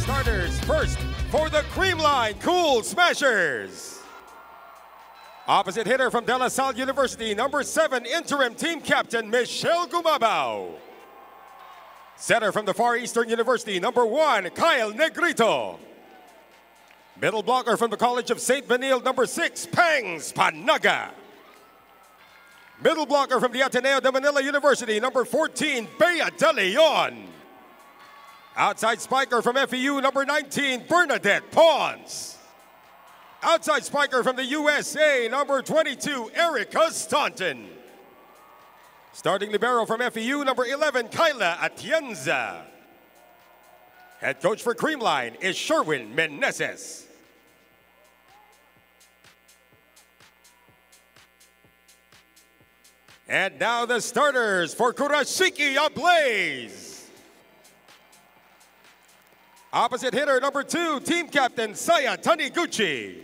starters. First, for the Creamline Cool Smashers. Opposite hitter from De La Salle University, number 7, interim team captain, Michelle Gumabao. Setter from the Far Eastern University, number 1, Kyle Negrito. Middle blocker from the College of St. Benilde, number 6, Pangs Panaga. Middle blocker from the Ateneo de Manila University, number 14, Bea de Leon. Outside spiker from FEU, number 19, Bernadette Pons. Outside spiker from the USA, number 22, Erica Staunton. Starting libero from FEU, number 11, Kyla Atienza. Head coach for Creamline is Sherwin Meneses. And now the starters for Kurashiki Ablaze. Opposite hitter, number 2, team captain, Saya Taniguchi.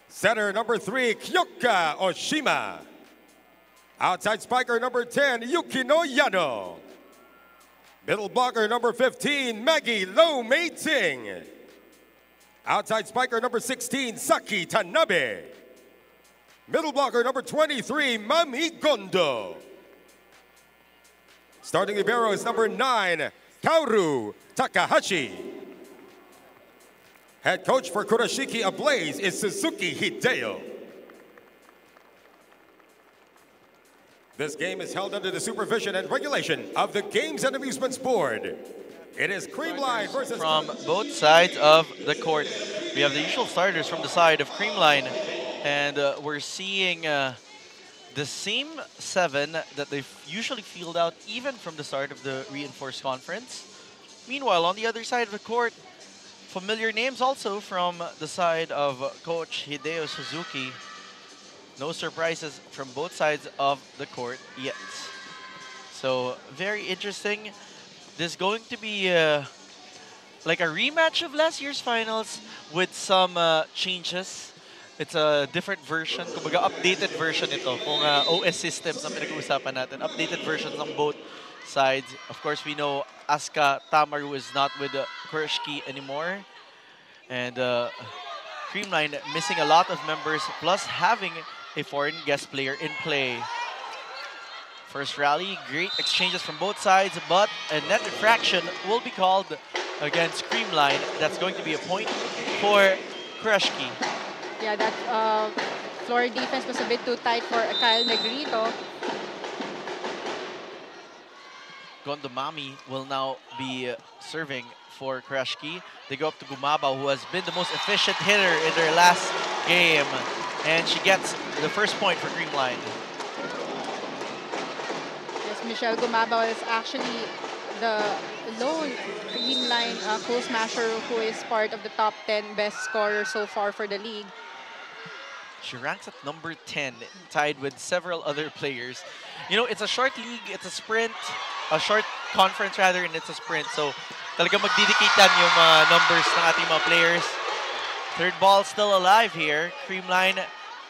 Setter, number 3, Kyoka Oshima. Outside spiker, number 10, Yukino Yano. Middle blocker, number 15, Maggie Lo Mei-ting. Outside spiker, number 16, Saki Tanabe. Middle blocker, number 23, Mami Gondo. Starting libero is number 9, Kaoru Takahashi. Head coach for Kurashiki Ablaze is Suzuki Hideo. This game is held under the supervision and regulation of the Games and Amusements Board. It is Creamline versus... From both sides of the court. We have the usual starters from the side of Creamline. And we're seeing the same 7 that they usually field out even from the start of the reinforced conference. Meanwhile, on the other side of the court, familiar names also from the side of Coach Hideo Suzuki. No surprises from both sides of the court yet. So, very interesting. This is going to be like a rematch of last year's finals with some changes. It's a different version, kumbaga updated version ito. Kung OS systems ang pinag-uusapan natin, updated versions on both sides. Of course, we know Asuka Tamaru is not with Kurashiki anymore. And Creamline missing a lot of members, plus having a foreign guest player in play. First rally, great exchanges from both sides, but a net infraction will be called against Creamline. That's going to be a point for Kurashiki. Yeah, that floor defense was a bit too tight for Kyle Negrito. Gondomami will now be serving for Kurashiki. They go up to Gumabao, who has been the most efficient hitter in their last game. And she gets the first point for Creamline. Yes, Michelle Gumabao is actually the lone Creamline Cool Smasher who is part of the top 10 best scorers so far for the league. She ranks at number 10, tied with several other players. You know, it's a short league, it's a sprint, a short conference rather, and it's a sprint. So, talagang magdidikitan yung numbers ng ating mga players. Third ball still alive here. Creamline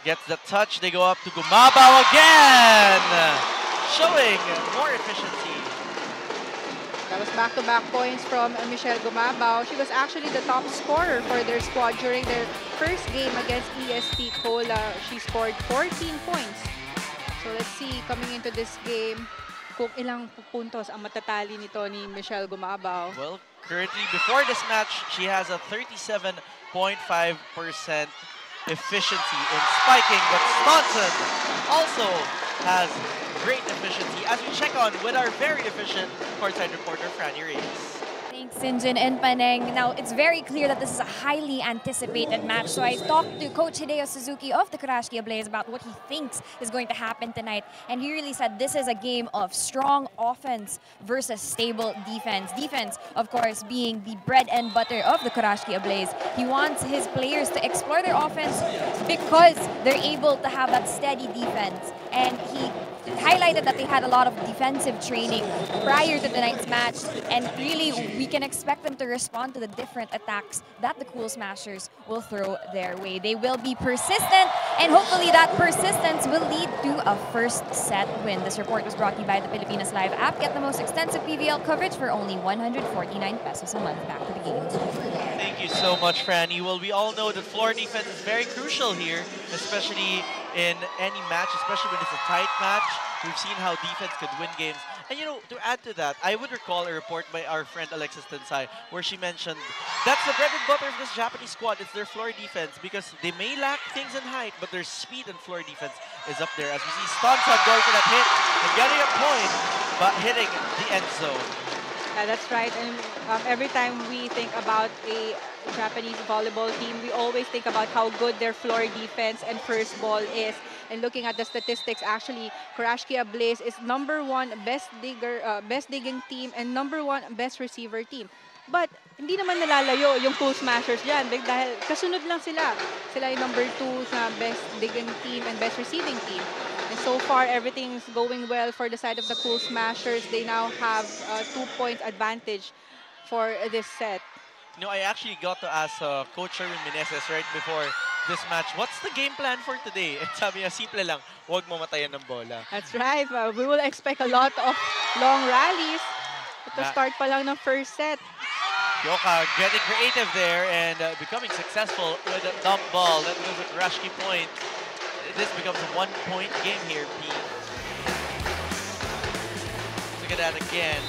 gets the touch. They go up to Gumabao again, showing more efficiency. That was back-to-back points from Michelle Gumabao. She was actually the top scorer for their squad during their first game against EST Cola. She scored 14 points. So let's see, coming into this game, kung ilang puntos ang matatali nito ni Michelle Gumabao. Well, currently, before this match, she has a 37.5% efficiency in spiking, but Staunton also has great efficiency as we check on with our very efficient courtside reporter, Franny Reyes. Thanks, Sinjin and Paneng. Now, it's very clear that this is a highly anticipated match. So I talked to Coach Hideo Suzuki of the Kurashiki Ablaze about what he thinks is going to happen tonight. And he really said this is a game of strong offense versus stable defense. Defense, of course, being the bread and butter of the Kurashiki Ablaze. He wants his players to explore their offense because they're able to have that steady defense. And he highlighted that they had a lot of defensive training prior to tonight's match, and really we can expect them to respond to the different attacks that the Cool Smashers will throw their way. They will be persistent, and hopefully that persistence will lead to a first set win. This report was brought to you by the Pilipinas Live app. Get the most extensive PVL coverage for only 149 pesos a month. Back to the game. Thank you so much, Franny. Well, we all know that floor defense is very crucial here, especially in any match, especially when it's a tight match. We've seen how defense could win games. And you know, to add to that, I would recall a report by our friend Alexis Tensai where she mentioned that's the bread and butter of this Japanese squad. It's their floor defense because they may lack things in height, but their speed and floor defense is up there. As we see Stonson going for that hit and getting a point, but hitting the end zone. Yeah, that's right. And every time we think about a Japanese volleyball team, we always think about how good their floor defense and first ball is. And looking at the statistics, actually, Kurashiki Ablaze is #1 best digging team and #1 best receiver team. But hindi naman nalalayo yung Cool Smashers dyan dahil kasunod lang sila. Sila yung #2 sa best digging team and best receiving team. And so far, everything's going well for the side of the Cool Smashers. They now have a 2-point advantage for this set. You know, I actually got to ask Coach Sherwin Meneses right before this match, what's the game plan for today? And sabi niya, simple lang, huwag mamatayan ng bola. That's right. We will expect a lot of long rallies at the start pa lang ng first set. Yoka getting creative there and becoming successful with a dump ball. That was a Kurashiki point. This becomes a 1-point game here, P. Look at that again.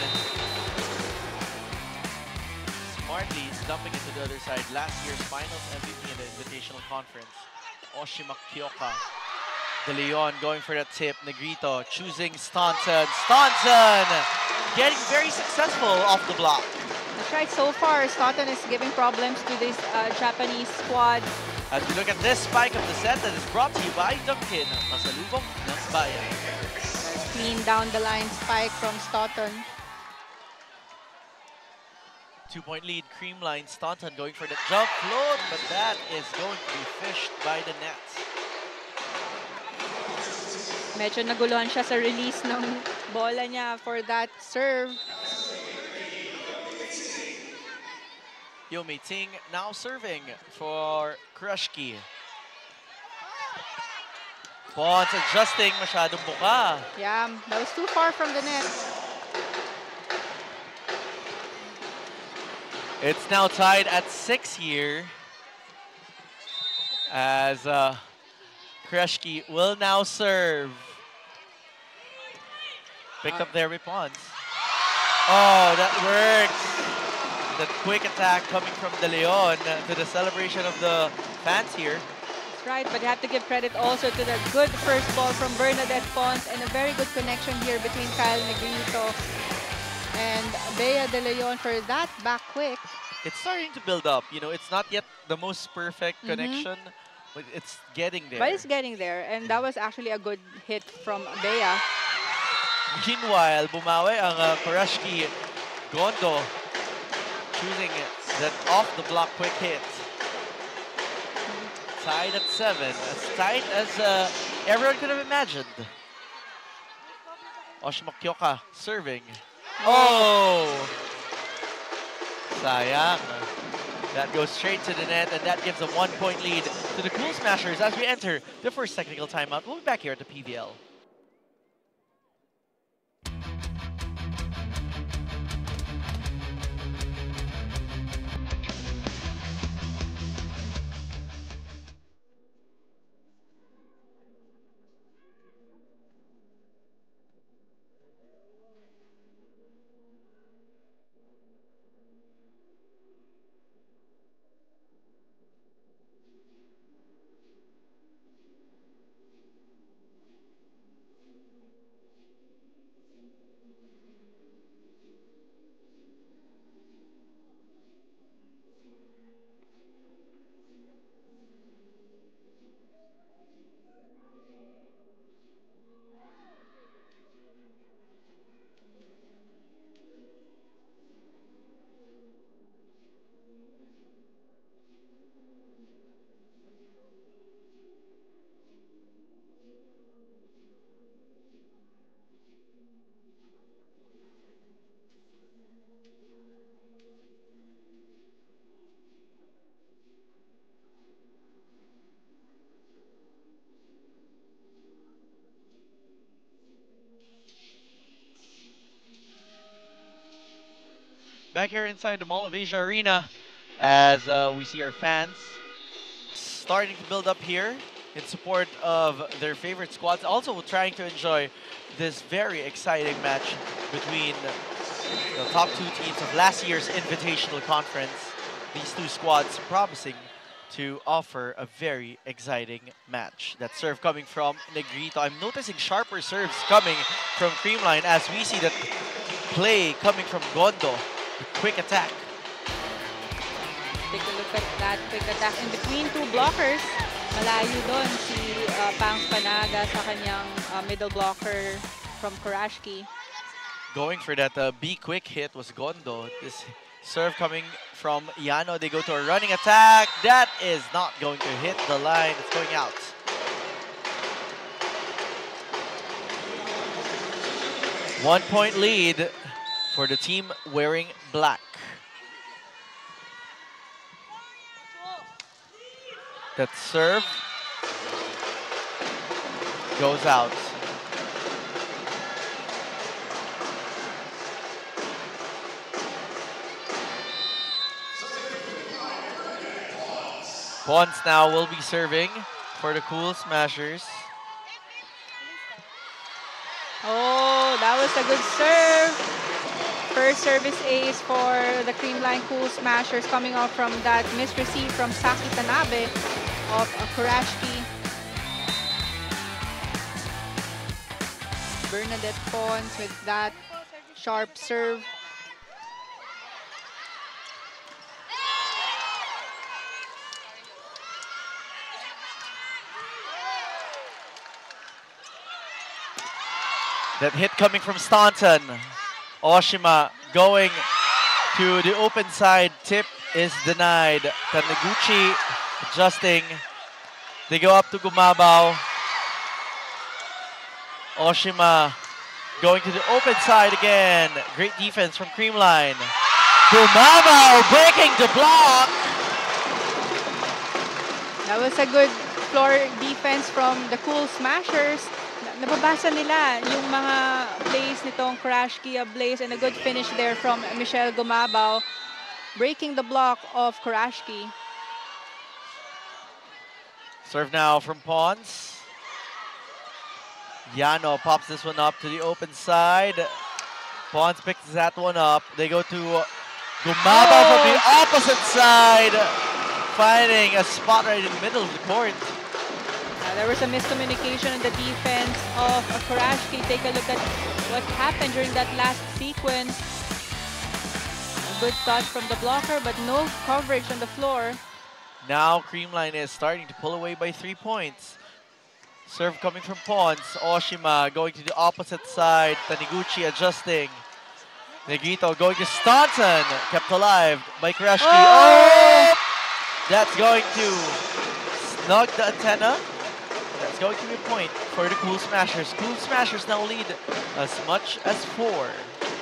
Smartly dumping it to the other side. Last year's finals MVP in the Invitational Conference. Oshima Kyoka. De Leon going for that tip. Negrito choosing Staunton. Staunton getting very successful off the block. That's right. So far, Staunton is giving problems to this Japanese squad. As we look at this spike of the set that is brought to you by Dunkin. Masalubong ng bayan. Clean down the line spike from Staunton. 2-point lead, Creamline. Staunton going for the jump float, but that is going to be fished by the net. Medyo naguluhan siya sa release ng bola niya for that serve. Yo Mei Ting now serving for Kurashiki. Pons adjusting, masyadong buka. Yeah, that was too far from the net. It's now tied at 6 here. As Kurashiki will now serve. Picked up there by Pons. Oh, that works. That quick attack coming from De Leon to the celebration of the fans here. That's right, but you have to give credit also to the good first ball from Bernadette Pons and a very good connection here between Kyle Negrito and Bea De Leon for that back quick. It's starting to build up. You know, it's not yet the most perfect connection, but it's getting there. But it's getting there, and that was actually a good hit from Bea. Meanwhile, bumawi ang Kurashiki Gondo, choosing that off-the-block quick hit. Tied at 7, as tight as everyone could have imagined. Oshima Kyoka serving. Oh! Sayang. That goes straight to the net, and that gives a 1-point lead to the Cool Smashers as we enter the first technical timeout. We'll be back here at the PVL. Back here inside the Mall of Asia Arena, as we see our fans starting to build up here in support of their favorite squads. Also trying to enjoy this very exciting match between the top two teams of last year's Invitational Conference. These two squads promising to offer a very exciting match. That serve coming from Negrito. I'm noticing sharper serves coming from Creamline as we see that play coming from Gondo. Quick attack. Take a look at that quick attack in between two blockers. Malayo doon si Pangs Panaga sa kanyang middle blocker from Kurashiki. Going for that B quick hit was Gondo. This serve coming from Yano. They go to a running attack. That is not going to hit the line. It's going out. One-point lead for the team wearing black. That serve goes out. Pons now will be serving for the Cool Smashers. Oh, that was a good serve. First service ace for the Creamline Cool Smashers coming off from that misreceive from Saki Tanabe of Kurashiki. Bernadette Pons with that sharp serve. That hit coming from Staunton. Oshima going to the open side. Tip is denied. Taniguchi adjusting. They go up to Gumabao. Oshima going to the open side again. Great defense from Creamline. Gumabao breaking the block. That was a good floor defense from the Cool Smashers. Nababasa nila yung mga plays nitong Kurashiki Ablaze and a good finish there from Michelle Gumabao, breaking the block of Kurashiki. Serve now from Pons. Yano pops this one up to the open side. Pons picks that one up. They go to Gumabao from the opposite side, finding a spot right in the middle of the court. There was a miscommunication in the defense of Kurashiki. Take a look at what happened during that last sequence. A good touch from the blocker, but no coverage on the floor. Now Creamline is starting to pull away by 3 points. Serve coming from Pons. Oshima going to the opposite side. Taniguchi adjusting. Negrito going to Staunton. Kept alive by Kurashiki. Oh! That's going to snug the antenna. That's going to be a point for the Cool Smashers. Cool Smashers now lead as much as 4.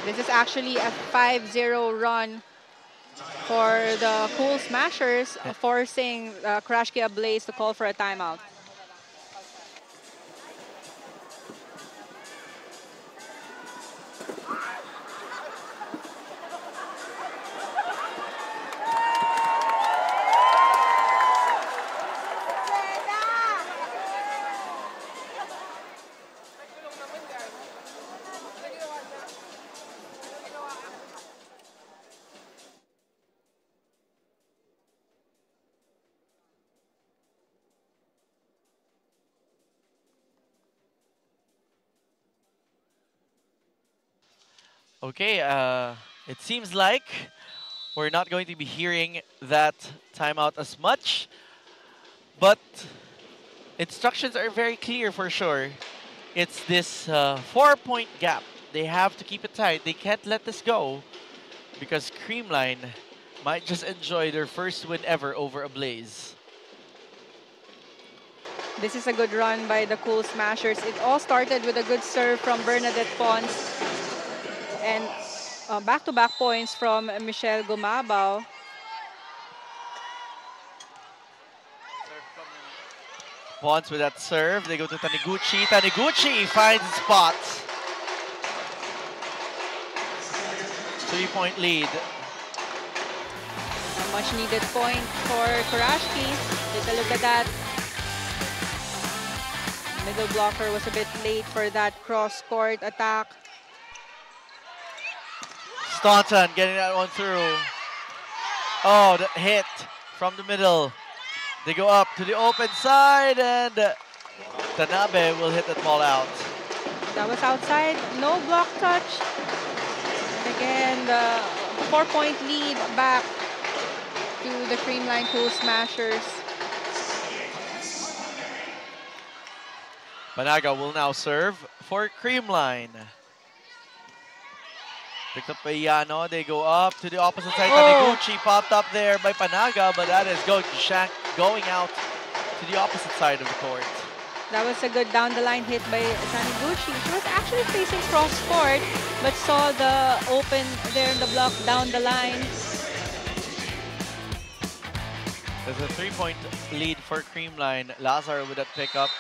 This is actually a 5-0 run for the Cool Smashers, forcing Kurashiki Ablaze to call for a timeout. Okay, it seems like we're not going to be hearing that timeout as much, but instructions are very clear for sure. It's this 4-point gap. They have to keep it tight. They can't let this go because Creamline might just enjoy their first win ever over Ablaze. This is a good run by the Cool Smashers. It all started with a good serve from Bernadette Pons and back-to-back points from Michelle Gumabao. Pons with that serve. They go to Taniguchi. Taniguchi finds the spot. 3-point lead. A much needed point for Kurashiki. Take a look at that. Middle blocker was a bit late for that cross-court attack. Staunton getting that one through. Oh, the hit from the middle. They go up to the open side, and Tanabe will hit that ball out. That was outside. No block touch. And again, the 4-point lead back to the Creamline Cool Smashers. Panaga will now serve for Creamline. Picked up by Yano. They go up to the opposite side. Oh. Taniguchi popped up there by Panaga, but that is going out to the opposite side of the court. That was a good down-the-line hit by Taniguchi. She was actually facing cross-court, but saw the open there in the block down the line. There's a 3-point lead for Creamline. Lazar with that pickup.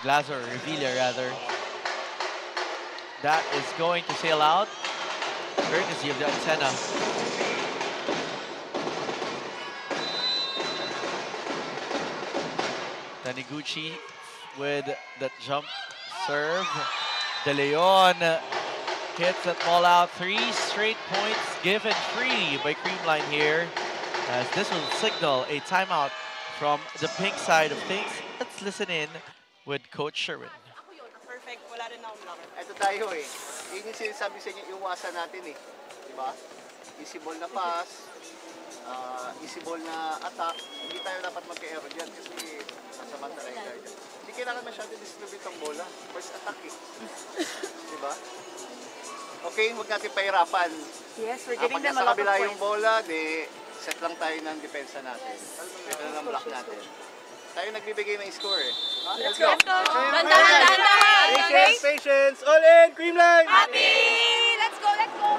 Lazar, Revilla rather. That is going to sail out, courtesy of the antenna. Taniguchi with that jump serve. De Leon hits that ball out. 3 straight points given freely by Creamline here, as this will signal a timeout from the pink side of things. Let's listen in with Coach Sherwin. Perfect. Wala rin akong blocker. Ito tayo eh. Yun yung sinasabi sa inyo, iwasan natin eh. Diba? Easy ball na pass, easy ball na attack. Hindi tayo dapat magka-error dyan kasi masamantala yung guard. Hindi kailangan masyado distribute ang bola. First attack eh. Diba? Okay, huwag natin pahirapan. Yes, we're getting them a Pag nasa lot of kabila points. yung bola, di set lang tayo ng depensa natin. Ito na ng block natin. Tayo nagbibigay ng score eh. Let's go! Patience, patience! All in! Creamline! Happy! Let's go, let's go!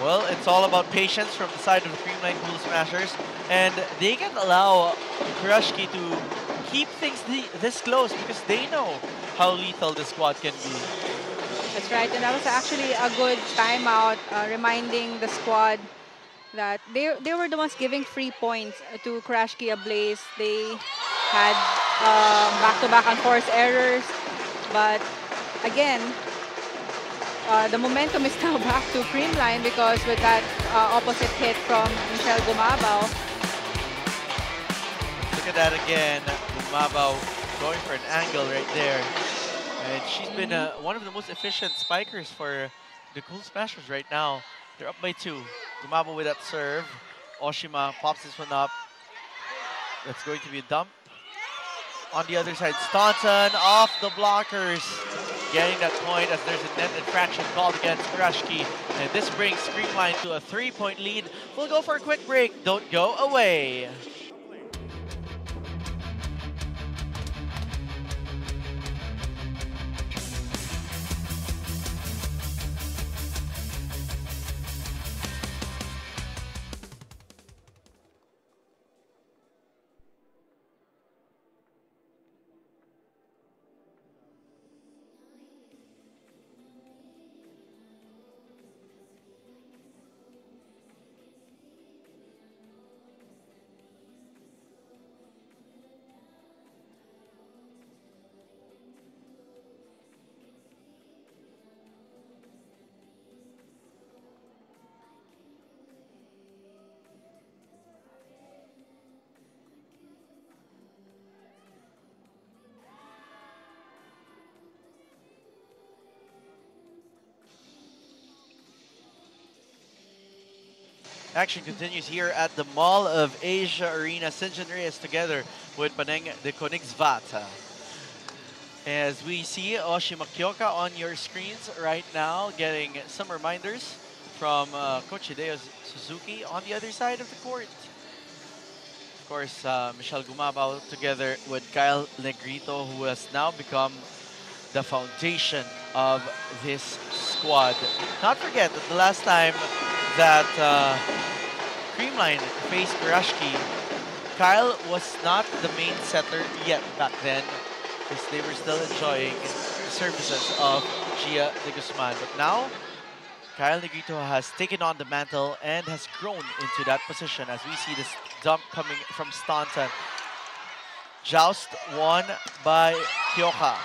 Well, it's all about patience from the side of the Creamline Cool Smashers, and they can allow Kurashiki to keep things this close because they know how lethal the squad can be. That's right, and that was actually a good timeout, reminding the squad that they were the ones giving free points to Kurashiki Ablaze. They had back-to-back unforced errors, but again, the momentum is now back to Creamline because with that opposite hit from Michelle Gumabao. Look at that again, Gumabao going for an angle right there. And she's been one of the most efficient spikers for the Cool Smashers right now. They're up by 2. Gumabao with that serve. Oshima pops this one up. That's going to be a dump. On the other side, Staunton off the blockers. Getting that point as there's a net infraction called against Kurashiki. And this brings Creamline to a 3-point lead. We'll go for a quick break. Don't go away. Action continues here at the Mall of Asia Arena. Sinjin Reyes together with Paneng de Koenigswata. As we see Oshima Kyoka on your screens right now, getting some reminders from Coach Hideo Suzuki on the other side of the court. Of course, Michelle Gumabao together with Kyle Negrito, who has now become the foundation of this squad. Not forget that the last time that Creamline faced Kurashiki, Kyle was not the main setter yet back then, because they were still enjoying the services of Gia de Guzman. But now, Kyle Negrito has taken on the mantle and has grown into that position as we see this dump coming from Staunton. Joust won by Kyoka.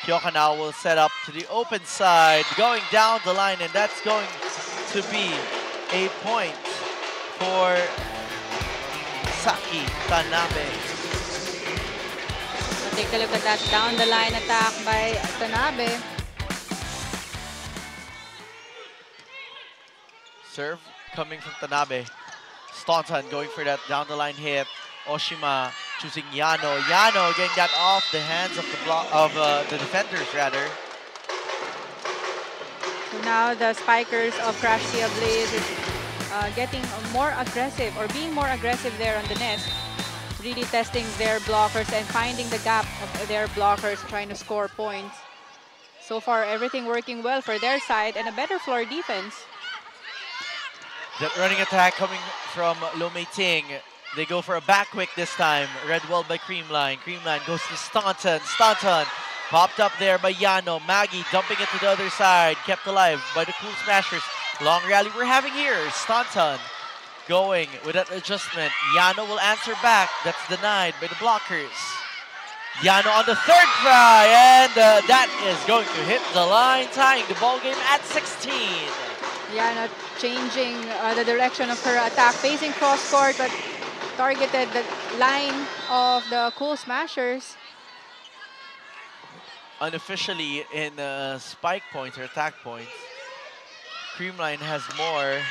Kyoka now will set up to the open side, going down the line, and that's going to be a point for Saki Tanabe. So take a look at that down the line attack by Tanabe. Serve coming from Tanabe. Staunton going for that down the line hit. Oshima choosing Yano. Yano getting that off the hands of the defenders rather. So now the spikers of Kurashiki Ablaze is getting more aggressive or being more aggressive there on the net. Really testing their blockers and finding the gap of their blockers, trying to score points. So far, everything working well for their side and a better floor defense. That running attack coming from Lo Mei Ting. They go for a back quick this time. Red wall by Creamline. Creamline goes to Staunton. Staunton popped up there by Yano. Maggie dumping it to the other side. Kept alive by the Cool Smashers. Long rally we're having here. Staunton going with that adjustment. Yano will answer back. That's denied by the blockers. Yano on the third try. And that is going to hit the line, tying the ball game at 16. Yana changing the direction of her attack, facing cross court, but targeted the line of the Cool Smashers. Unofficially in spike points or attack points, Creamline has more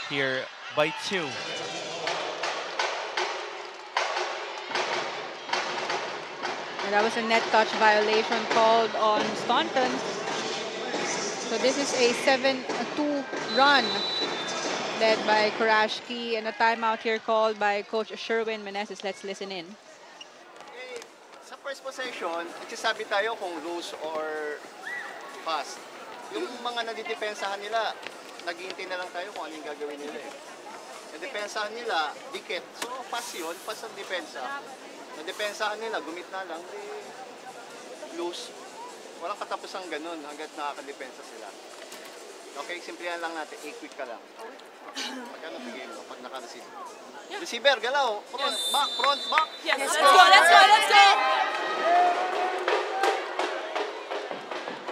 here by 2. And that was a net touch violation called on Staunton. So this is a 7-2 run led by Kurashiki, and a timeout here called by Coach Sherwin Meneses. Let's listen in. Okay, sa first possession, nagsasabi tayo kung loose or fast. Yung mga nadidepensahan nila, naghihintay na lang tayo kung anong gagawin nila eh. Nadepensahan nila, dikit. So fast yun, fast ang depensa. Nadepensahan nila, gumit na lang, loose. Walang katapusang ganun hanggat nakakadepensa sila. Okay, simplihan lang natin. A-quick ka lang. Pagkano tigil mo pag naka-receive? Yeah. Receiver, galaw. Front, back, front, back. Yes, let's go, let's go, let's go!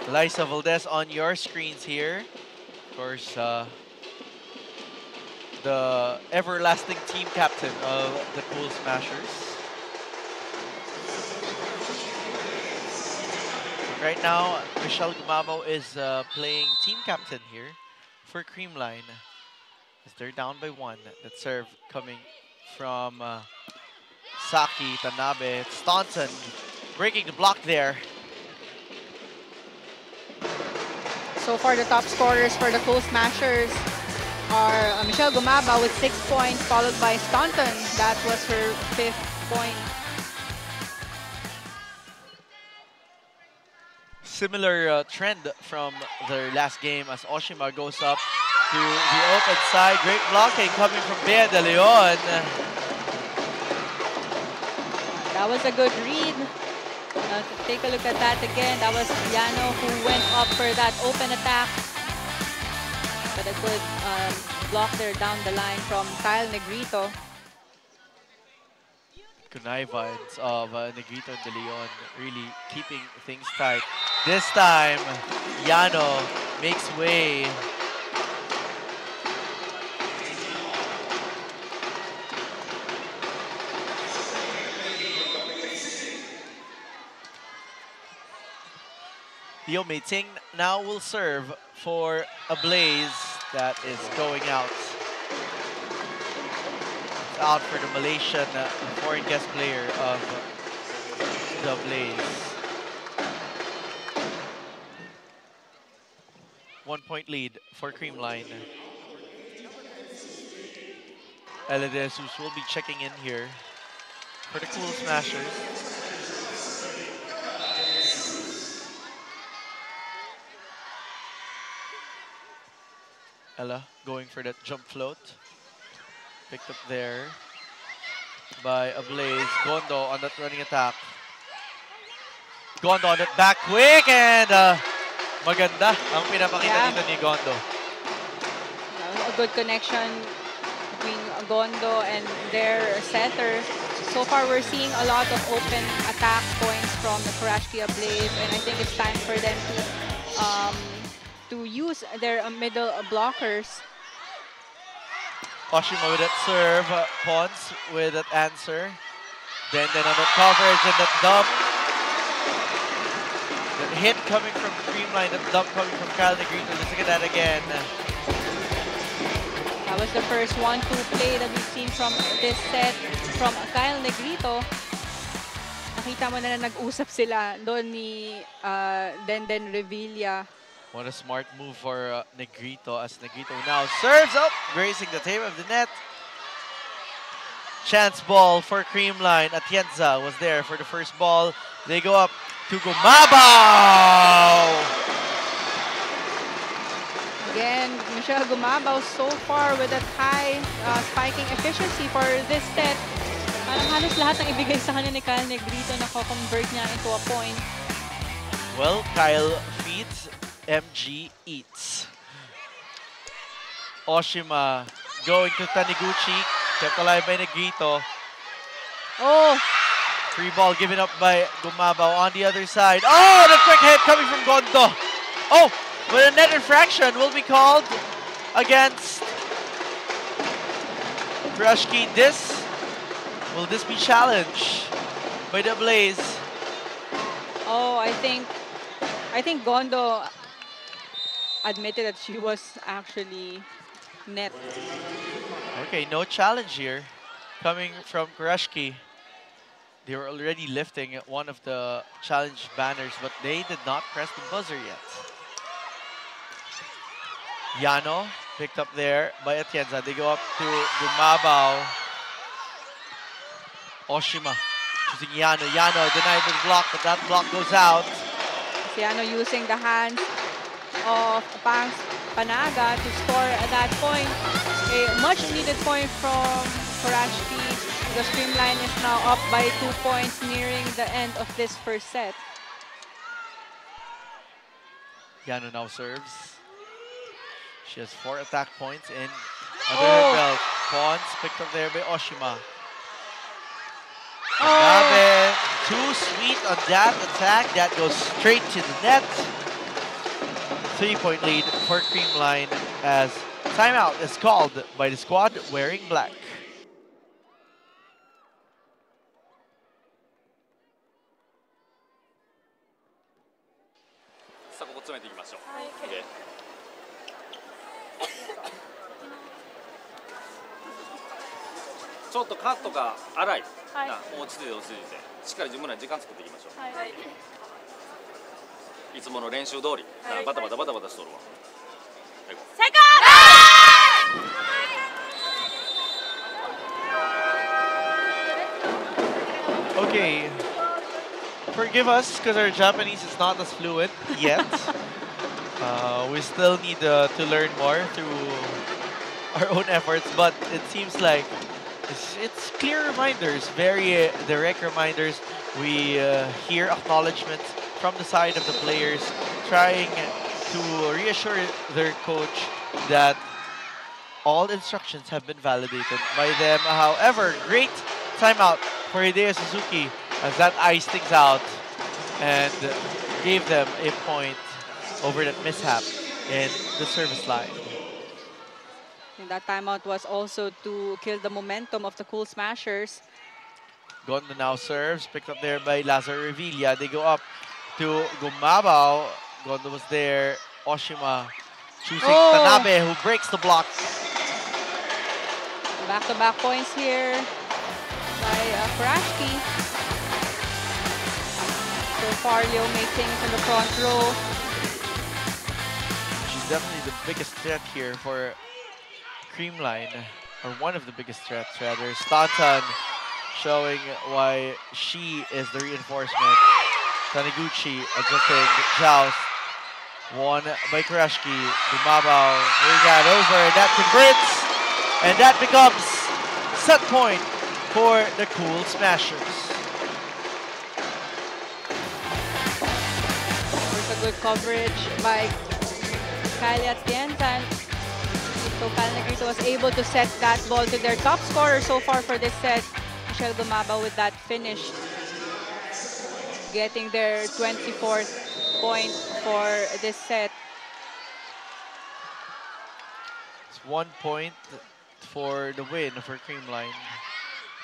Liza Valdez on your screens here. Of course, the everlasting team captain of the Cool Smashers. Right now, Michelle Gumabo is playing team captain here for Creamline. As they're down by 1. That serve coming from Saki Tanabe. Staunton breaking the block there. So far, the top scorers for the Cool Smashers are Michelle Gumaba with 6 points, followed by Staunton. That was her 5th point. Similar trend from their last game as Oshima goes up to the open side. Great blocking coming from Bea De Leon. That was a good read. Take a look at that again. That was Yano who went up for that open attack. But a good block there down the line from Kyle Negrito. Connivance of Negrito and De Leon really keeping things tight. This time, Yano makes way. Lo Mei Ting now will serve for Ablaze. That is going out. It's out for the Malaysian foreign guest player of the Ablaze. 1 point lead for Creamline. Ella De Jesus will be checking in here for the Cool Smashers. Ella going for that jump float. Picked up there by Ablaze. Gondo on that running attack. Gondo on that back quick, and maganda ang pinapakita dito ni Gondo. a good connection between Gondo and their setter. So far, we're seeing a lot of open attack points from the Kurashiki Ablaze, and I think it's time for them to use their middle blockers. Oshima with that serve, Pons with that answer. Then on the coverage and that dump. That hit coming from Creamline, that dump coming from Kyle Negrito. Let's look at that again. That was the first 1-2 play that we've seen from this set from Kyle Negrito. Nakita mo na nag-usap sila doon ni Denden Revilla. What a smart move for Negrito, as Negrito now serves up, grazing the tape of the net. Chance ball for Creamline. Atienza was there for the first ball. They go up to Gumabao. Again, Michelle Gumabao so far with that high spiking efficiency for this set. Parang halos lahat ng ibigay sa kanya ni Kyle Negrito na-convert niya into a point. Well, Kyle feeds, MG eats. Oshima going to Taniguchi, kept alive by Negrito. Oh! Free ball given up by Gumabao on the other side. Oh, the quick hit coming from Gondo. Oh, but a net infraction will be called against Kurashiki. Will this be challenged by the Blaze? Oh, I think Gondo admitted that she was actually net. Okay, no challenge here coming from Kurashiki. They were already lifting one of the challenge banners, but they did not press the buzzer yet. Yano picked up there by Atienza. They go up to Gumabao. Oshima choosing Yano. Yano denied the block, but that block goes out. Yano using the hands of Pangs Panaga to score at that point. A much needed point from Kurashiki. The Creamline is now up by 2 points nearing the end of this first set. Yano now serves. She has 4 attack points in under her belt. Pons picked up there by Oshima. Nabe, too sweet on that attack. That goes straight to the net. 3-point lead for Creamline as timeout is called by the squad wearing black. Okay. ちょっとカットが荒い。はい。落ち着いて落ち着いて、しっかり自分らで時間作っていきましょう。はい。いつもの練習通り、バタバタバタバタしとるわ。セカンド Okay, forgive us because our Japanese is not as fluent yet. We still need to learn more through our own efforts, but it seems like it's clear reminders, very direct reminders. We hear acknowledgements from the side of the players, trying to reassure their coach that all instructions have been validated by them. However, great timeout for Hideo Suzuki as that iced things out and gave them a point over that mishap in the service line. And that timeout was also to kill the momentum of the Cool Smashers. Gondo now serves, picked up there by Lazar Revilla. They go up to Gumabao. Gondo was there. Oshima choosing Tanabe, who breaks the block. Back-to-back points here by Kurashiki. So far, Leo makes things in the front row. She's definitely the biggest threat here for Creamline, or one of the biggest threats rather. Stanton showing why she is the reinforcement. Taniguchi adjusting joust. Won by Kurashiki. Gumabao bring that over, and that converts, and that becomes set point for the Cool Smashers. There's a good coverage by Kylie Atienza. So So Kyle Negrito was able to set that ball to their top scorer so far for this set, Michelle Gumabao, with that finish, getting their 24th point for this set. It's 1 point for the win for Creamline.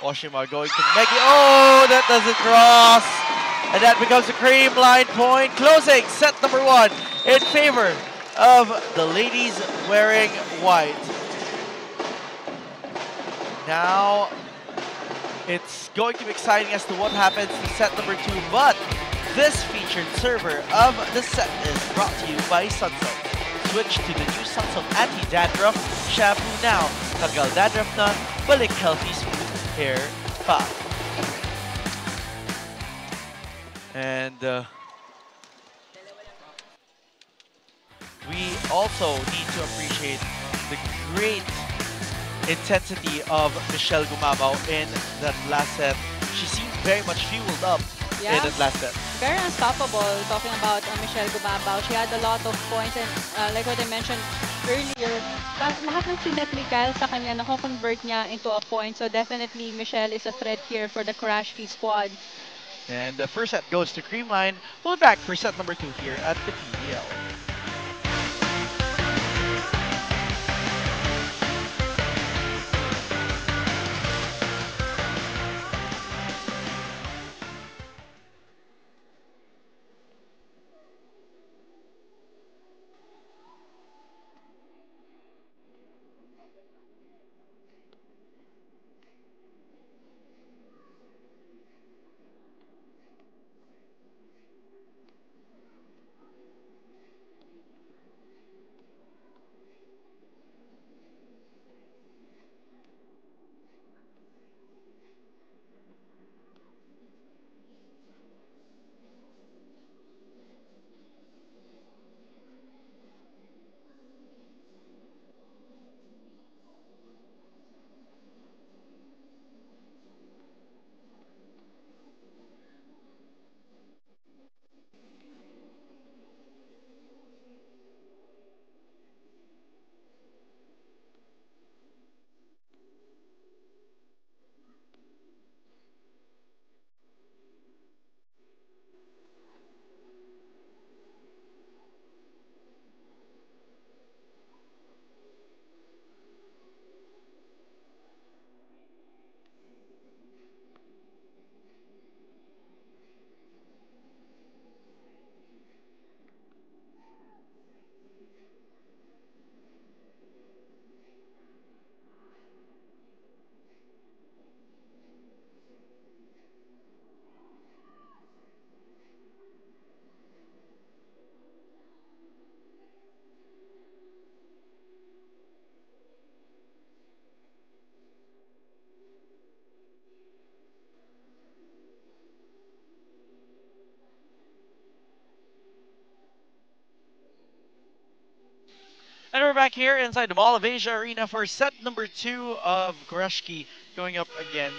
Oshima going to Meggy. Oh, that doesn't cross. And that becomes a Creamline point. Closing set number 1 in favor of the ladies wearing white. Now, it's going to be exciting as to what happens in set number 2. But this featured server of the set is brought to you by Sunsilk. Switch to the new Sunsilk Anti-Dandruff Shampoo now. Tagal dandruff na, balik healthy smooth hair pa. And we also need to appreciate the great intensity of Michelle Gumabao in that last set. She seemed very much fueled up in that last set. Very unstoppable, talking about Michelle Gumabao. She had a lot of points and like what I mentioned earlier, lahat ng sinet ni Kyle sa kanya, nako-convert niya into a point. So definitely, Michelle is a threat here for the Kurashiki squad. And the first set goes to Creamline. We'll be back for set number 2 here at the PVL. And we're back here inside the Mall of Asia Arena for set number 2 of Kurashiki going up against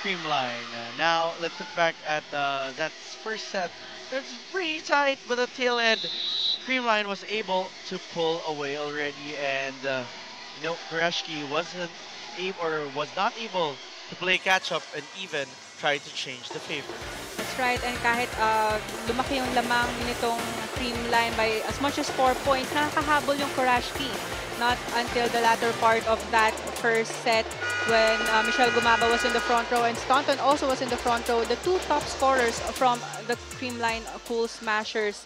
Creamline. Now, let's look back at that first set. It's pretty tight, but at the tail end, Creamline was able to pull away already, and Kurashiki was not able to play catch up and even try to change the favor. That's right, and kahit lumaki yung lamang nitong Creamline by as much as 4 points, nakakahabol yung Kurashiki. Not until the latter part of that first set when Michelle Gumabao was in the front row and Staunton also was in the front row. The two top scorers from the Creamline Cool Smashers,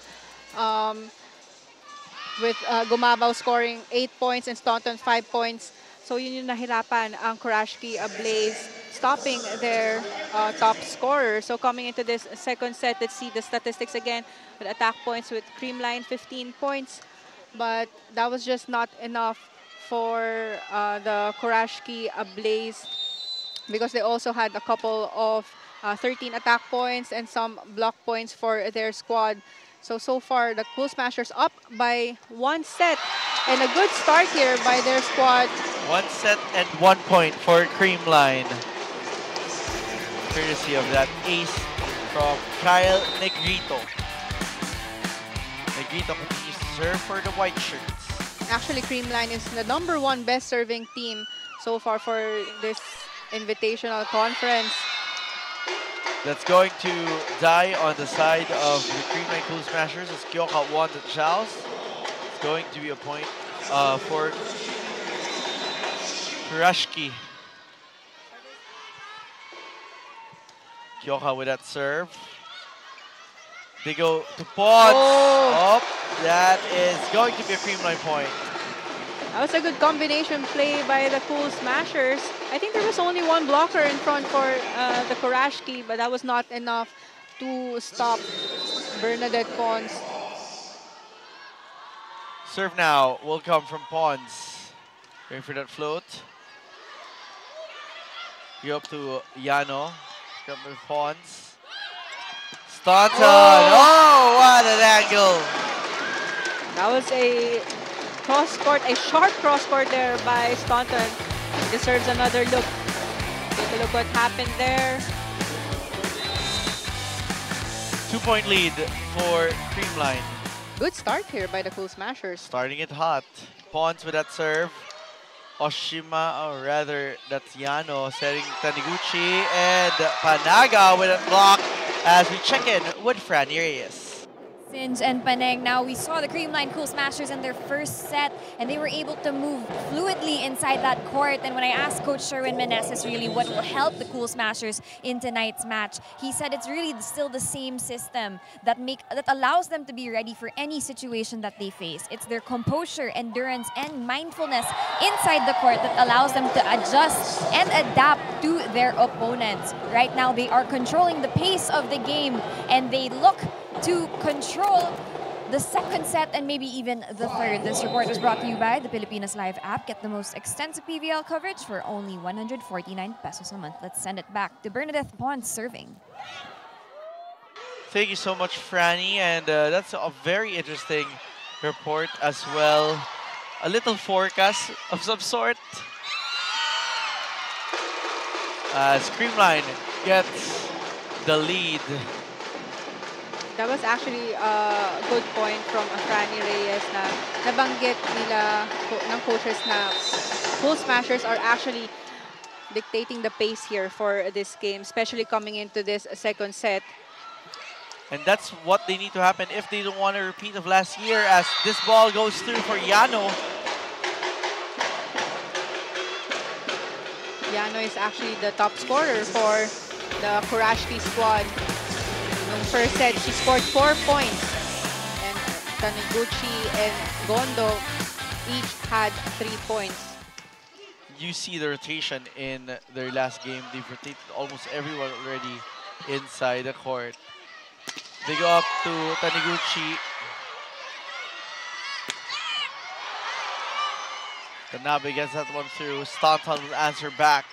with Gumabao scoring 8 points and Staunton 5 points. So yun yung nahirapan ang Kurashiki Ablaze, stopping their top scorer. So coming into this second set, let's see the statistics again. With attack points with Creamline, 15 points. But that was just not enough for the Kurashiki Ablaze because they also had a couple of 13 attack points and some block points for their squad. So far, the Cool Smashers up by 1 set. And a good start here by their squad. 1 set and 1 point for Creamline. Courtesy of that ace from Kyle Negrito. Negrito continues to serve for the white shirts. Actually, Creamline is the #1 best serving team so far for this Invitational Conference. That's going to die on the side of the Creamline Cool Smashers as Kyoka won the Chows. It's going to be a point for Kurashiki. Kyoka with that serve. They go to Pons. Oh, that is going to be a Creamline point. That was a good combination play by the Cool Smashers. I think there was only one blocker in front for the Kurashiki, but that was not enough to stop Bernadette Pons. Serve now will come from Pons. Going for that float. Go up to Yano. Come with Pons. Staunton. Oh, what an angle. That was a cross-court, a sharp cross-court there by Staunton. Deserves another look. Take a look what happened there. 2-point lead for Creamline. Good start here by the Cool Smashers. Starting it hot. Pons with that serve. Oshima, or rather, that's Yano setting Taniguchi. And Panaga with a block as we check in with Franny Reyes. Singe and Paneng. Now we saw the Creamline Cool Smashers in their first set, and they were able to move fluidly inside that court. And when I asked Coach Sherwin Meneses really what will help the Cool Smashers in tonight's match, he said it's really still the same system that allows them to be ready for any situation that they face. It's their composure, endurance, and mindfulness inside the court that allows them to adjust and adapt to their opponents. Right now, they are controlling the pace of the game, and they look to control the second set and maybe even the third. This report was brought to you by the Pilipinas Live app. Get the most extensive PVL coverage for only 149 pesos a month. Let's send it back to Bernadette Pons serving. Thank you so much, Franny. And that's a very interesting report as well. A little forecast of some sort. Creamline gets the lead. That was actually a good point from Franny Reyes na nabanggit nila ng coaches na Cool Smashers are actually dictating the pace here for this game, especially coming into this second set. And that's what they need to happen if they don't want a repeat of last year, as this ball goes through for Yano. Yano is actually the top scorer for the Kurashiki squad. In the first set, she scored 4 points. And Taniguchi and Gondo each had 3 points. You see the rotation in their last game. They've rotated almost everyone already inside the court. They go up to Taniguchi. Tanabe gets that one through. Staunton will answer back.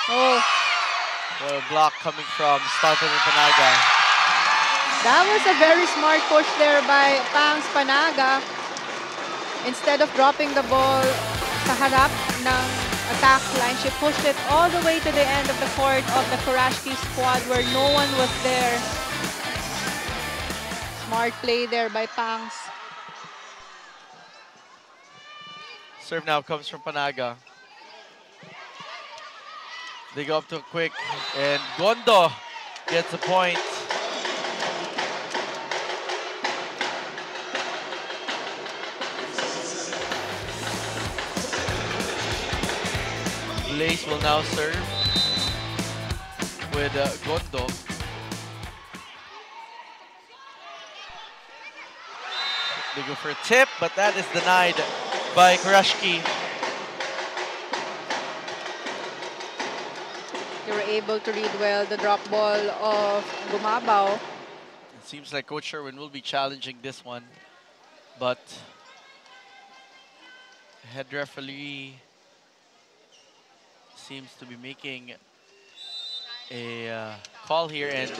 Oh. What a block coming from Staunton and Panaga. That was a very smart push there by Pangs Panaga. Instead of dropping the ball sa harap ng attack line, she pushed it all the way to the end of the court of the Kurashiki squad where no one was there. Smart play there by Pangs. Serve now comes from Panaga. They go up to a quick, and Gondo gets a point. Blaze will now serve with Gondo. They go for a tip, but that is denied by Kurashiki. They were able to read well the drop ball of Gumabao. It seems like Coach Sherwin will be challenging this one, but head referee seems to be making a call here, and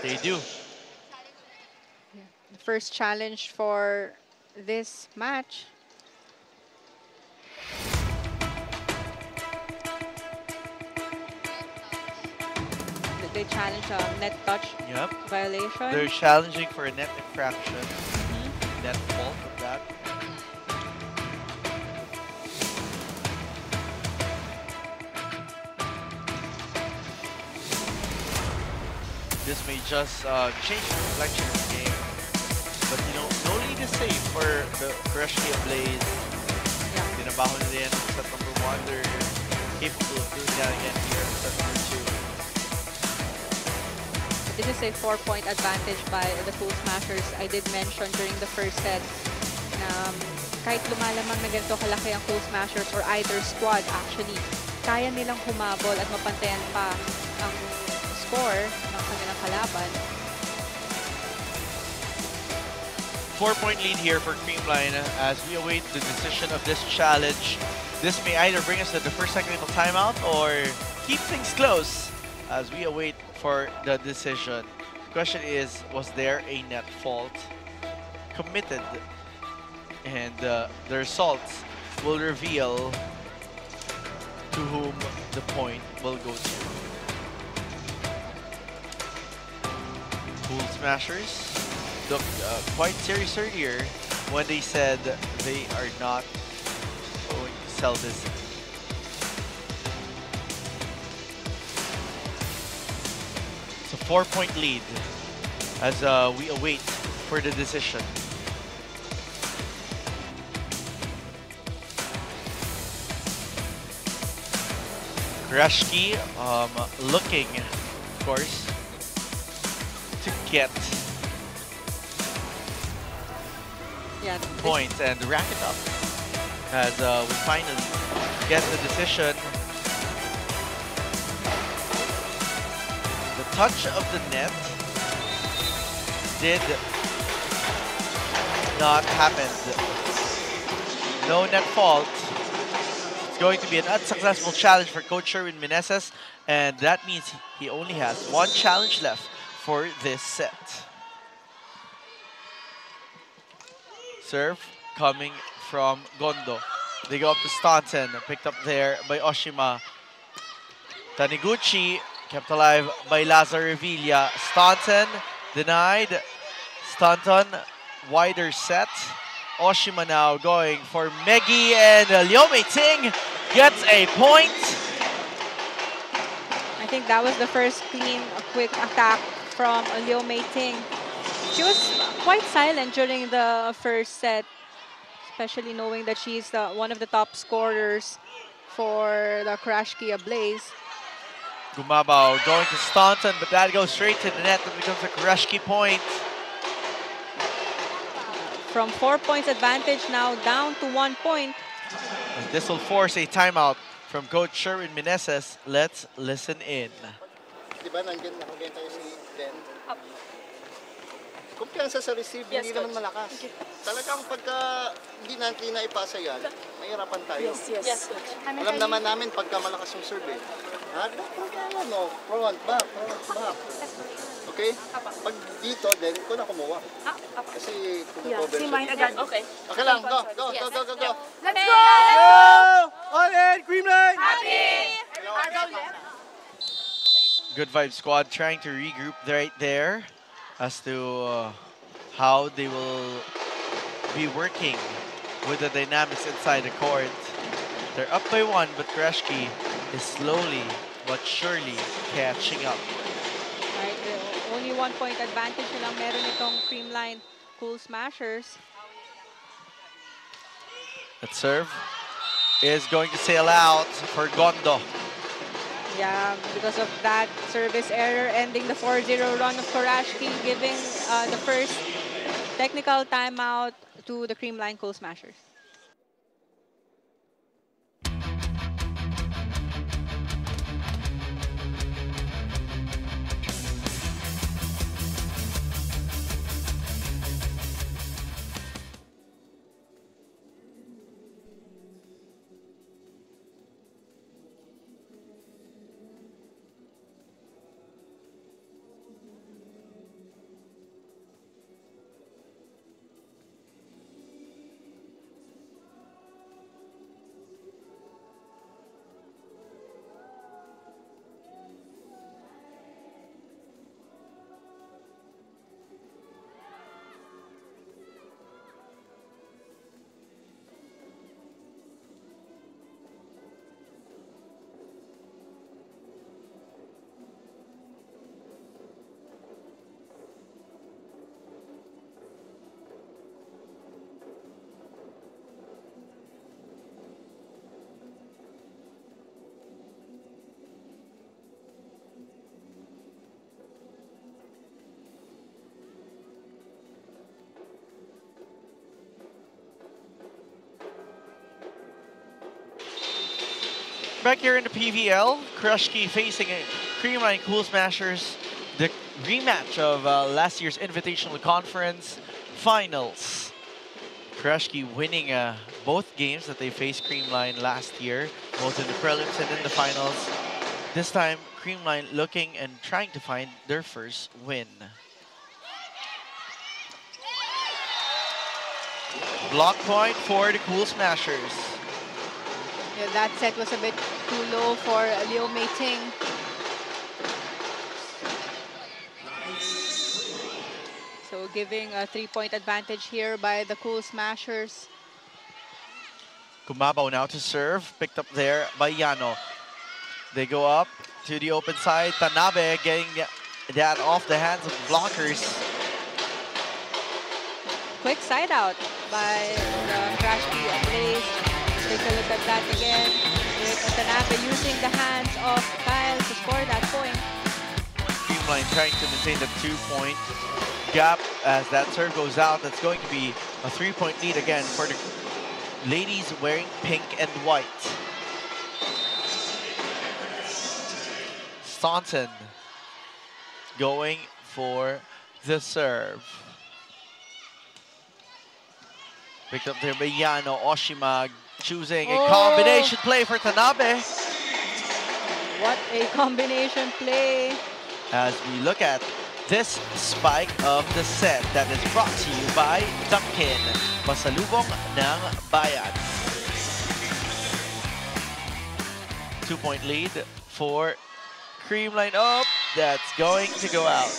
they do. The first challenge for this match. they challenge a net touch Yep. violation. They're challenging for a net infraction. Net fault of that. This may just change the reflection of the game. But you know, no lead is safe for the Kurashiki Ablaze. Binabaho nila yan sa number 1. They're capable of doing that again here in set number 2. This is a 4-point advantage by the Cool Smashers. I did mention during the first set na kahit lumalamang na ganito kalaki ang Cool Smashers or either squad actually, kaya nilang humabol at mapantayan pa ang score ng kanilang kalaban. 4-point lead here for Creamline as we await the decision of this challenge. This may either bring us to the first technical timeout or keep things close as we await for the decision. The question is, was there a net fault committed? And the results will reveal to whom the point will go to. Cool Smashers looked quite serious earlier when they said they are not going to sell this. It's a 4-point lead as we await for the decision. Kurashiki looking, of course, to get points and rack it up as we finally get the decision. The touch of the net did not happen. No net fault. It's going to be an unsuccessful challenge for Coach Sherwin Meneses, and that means he only has 1 challenge left for this set. Serve coming from Gondo. They go up to Staunton, picked up there by Oshima. Taniguchi kept alive by Lazar Revilla. Staunton denied. Staunton wider set. Oshima now going for Megi, and Liu Meiting gets a point. I think that was the first clean, quick attack from Liu Meiting. She was quite silent during the first set, especially knowing that she's one of the top scorers for the Kurashiki Ablaze. Gumabao going to Staunton, but that goes straight to the net and becomes a Kurashiki point. From 4 points advantage now down to 1 point. And this will force a timeout from Coach Sherwin Meneses. Let's listen in. Diba nandiyan nakagayon tayo si Ben? Kumpiyansa sa receive, hindi naman malakas. Talagang pagka hindi natin na ipasa yan, mahirapan tayo. Yes. Alam naman namin pagka malakas yung serve eh. Front, back. Okay? Pag dito, then ko na kumuha. Kasi kumukover siya. Okay. Okay lang, go. Let's go! All in, Creamline! Happy! Good Vibe Squad trying to regroup right there as to how they will be working with the dynamics inside the court. They're up by 1, but Kurashiki is slowly but surely catching up. Right, only 1 point advantage na lang meron itong Creamline Cool Smashers. That serve is going to sail out for Gondo. Yeah, because of that service error ending the 4-0 run of Kurashiki, giving the first technical timeout to the Creamline Cool Smashers. expect here in the PVL. Kurashiki facing Creamline Cool Smashers, the rematch of last year's Invitational Conference Finals. Kurashiki winning both games that they faced Creamline last year, both in the prelims and in the finals. This time, Creamline looking and trying to find their first win. Block point for the Cool Smashers. Yeah, that set was a bit too low for Liu Meiting. So giving a 3-point advantage here by the Cool Smashers. Gumabaw now to serve, picked up there by Yano. They go up to the open side. Tanabe getting that off the hands of the blockers. Quick side out by the Kurashiki Ablaze. Take a look at that again. With Tanabe using the hands of Kyle to score that point. Creamline trying to maintain the 2-point gap as that serve goes out. That's going to be a 3-point lead again for the ladies wearing pink and white. Staunton going for the serve. Picked up there by Yano. Oshima choosing a combination play for Tanabe. What a combination play. As we look at this spike of the set that is brought to you by Dunkin, pasalubong ng bayan. 2-point lead for Creamline. Oh, that's going to go out.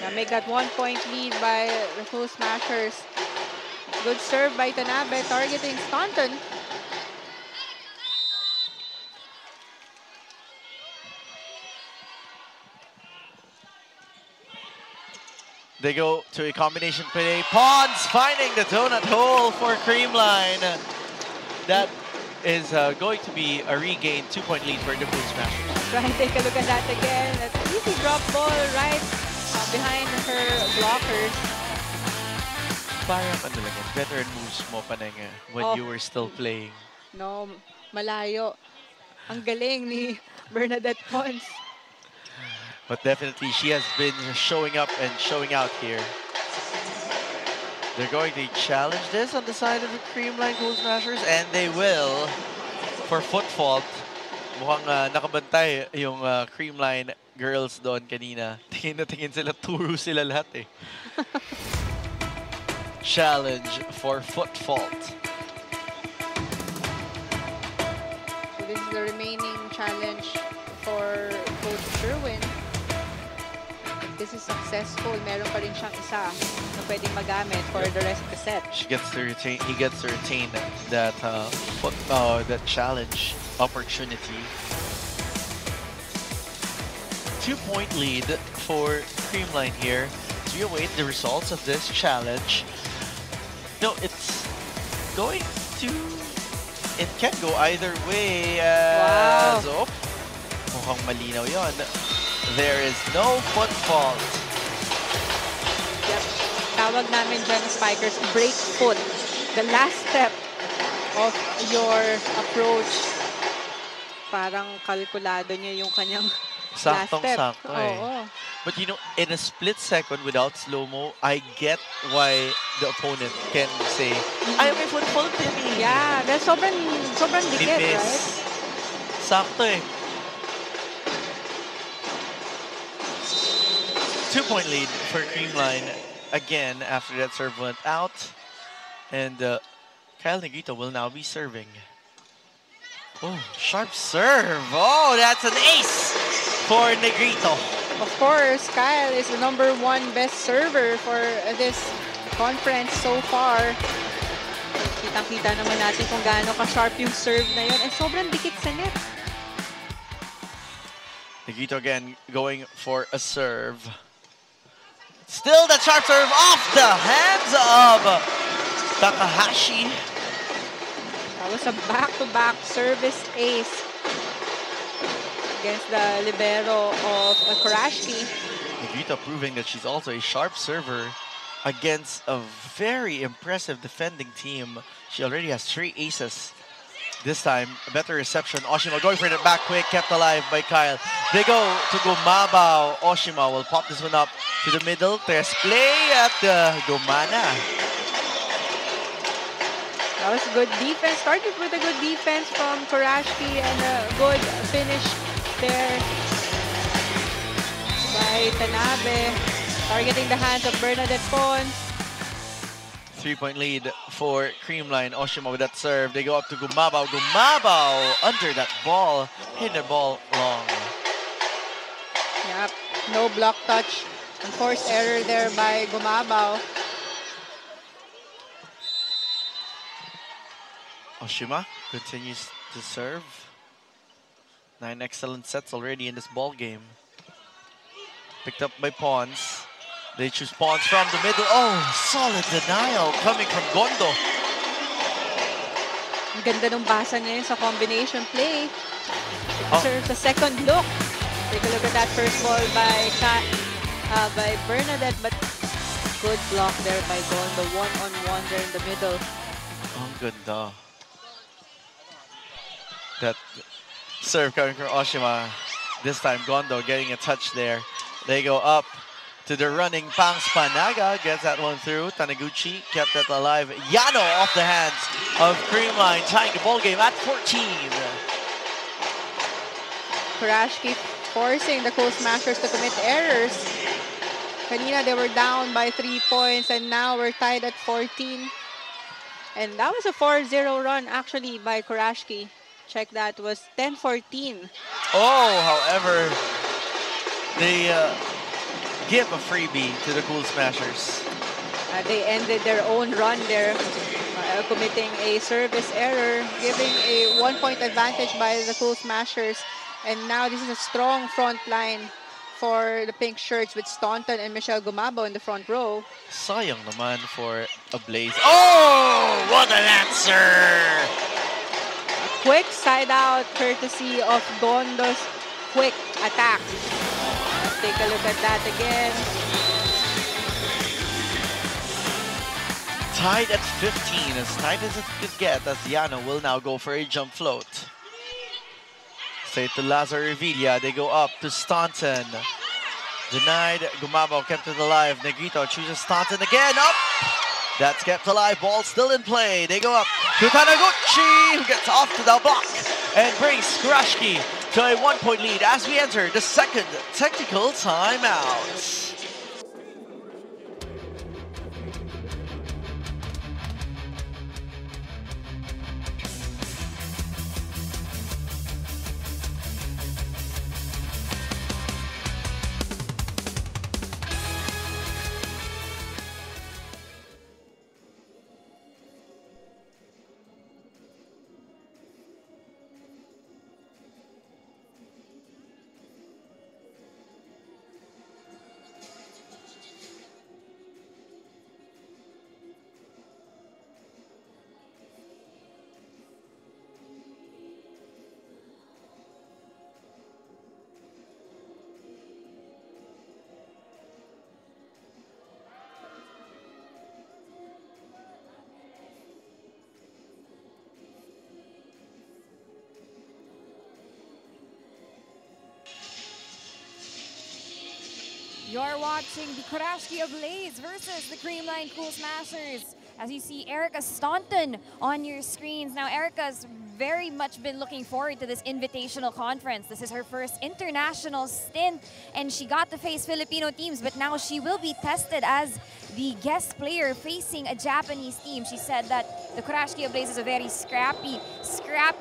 Now make that 1-point lead by the Cool Smashers. Good serve by Tanabe targeting Staunton. They go to a combination play. Pons finding the donut hole for Creamline. That is going to be a regained 2-point lead for the Cool Smashers. Try and take a look at that again. That's an easy drop ball right behind her blockers. Parang ano lang yan, veteran moves mo pa when you were still playing. No, malayo. Ang galing ni Bernadette Pons. But definitely, she has been showing up and showing out here. They're going to challenge this on the side of the Creamline Cool Smashers, and they will for foot fault. Mukhang nakabantay yung Creamline girls doon kanina. Tingin na tingin sila, turo sila lahat eh. Challenge for foot fault. So this is the remaining challenge for Coach Sherwin. If this is successful, meron pa rin siyang isa na pwedeng magamit for the rest of the set. He gets to retain that that challenge opportunity. 2-point lead for Creamline here. As we await the results of this challenge. No, it's going to... It can go either way. Wow. So, mukhang malinaw yun. There is no foot fault. Yep. Tawag namin dyan spikers, break foot. The last step of your approach. Parang kalkulado niya yung kanyang last step. Saktong-sakto eh. Oo. But you know, in a split second without slow-mo, I get why the opponent can say, ay, may foot fault din eh. Yeah, that's sobrang dikit, right? Sakto eh. 2-point lead for Creamline again after that serve went out. And Kyle Negrito will now be serving. Oh, sharp serve. Oh, that's an ace for Negrito. Of course, Kyle is the #1 best server for this conference so far. Kitang-kita naman natin kung gaano ka-sharp yung serve na yun. And sobrang dikit sa net. Negrito again going for a serve. Still the sharp serve off the hands of Takahashi. That was a back-to-back service ace against the libero of Kurashiki. Negrito proving that she's also a sharp server against a very impressive defending team. She already has 3 aces This time, a better reception. Oshima going for the back quick, kept alive by Kyle. They go to Gumabao. Oshima will pop this one up to the middle. There's play at Gumana. That was good defense. Started with a good defense from Kurashiki and a good finish there by Tanabe. Targeting the hands of Bernadette Pons. 3-point lead for Creamline. Oshima with that serve. They go up to Gumabao. Gumabao under that ball. Hit the ball long. Yep, no block touch. Enforced error there by Gumabao. Oshima continues to serve. 9 excellent sets already in this ball game. Picked up by Pons. They choose Pons from the middle. Oh, solid denial coming from Gondo. Ang ganda ng basa niya sa combination play. Oh. Serves a second look. Take a look at that first ball by Bernadette, but good block there by Gondo. One-on-one there in the middle. Ang ganda. That serve coming from Oshima. This time Gondo getting a touch there. They go up to the running Pangs Panaga. Gets that one through. Taniguchi kept that alive. Yano off the hands of Creamline, tying the ball game at 14. Kurashiki forcing the Cool Smashers to commit errors. Kanina they were down by 3 points and now we're tied at 14. And that was a 4-0 run actually by Kurashiki. Check that, was 10-14. Oh, however, they give a freebie to the Cool Smashers. They ended their own run there, committing a service error, giving a 1-point advantage by the Cool Smashers. And now this is a strong front line for the pink shirts with Staunton and Michelle Gumabao in the front row. Sayang naman for Ablaze. Oh, what an answer! Quick side out courtesy of Gondo's quick attack. Let's take a look at that again. Tied at 15, as tight as it could get, as Yano will now go for a jump float. Straight to Lazar Revilla, they go up to Staunton. Denied, Gumabao kept it alive. Negrito chooses Staunton again, up! That's kept alive, ball still in play. They go up to Taniguchi, who gets off to the block and brings Kurashiki to a 1-point lead as we enter the second technical timeout. You're watching the Kurashiki Ablaze versus the Creamline Cool Smashers. As you see Erica Staunton on your screens. Now, Erica's very much been looking forward to this invitational conference. This is her first international stint, and she got to face Filipino teams, but now she will be tested as the guest player facing a Japanese team. She said that the Kurashiki Ablaze is a very scrappy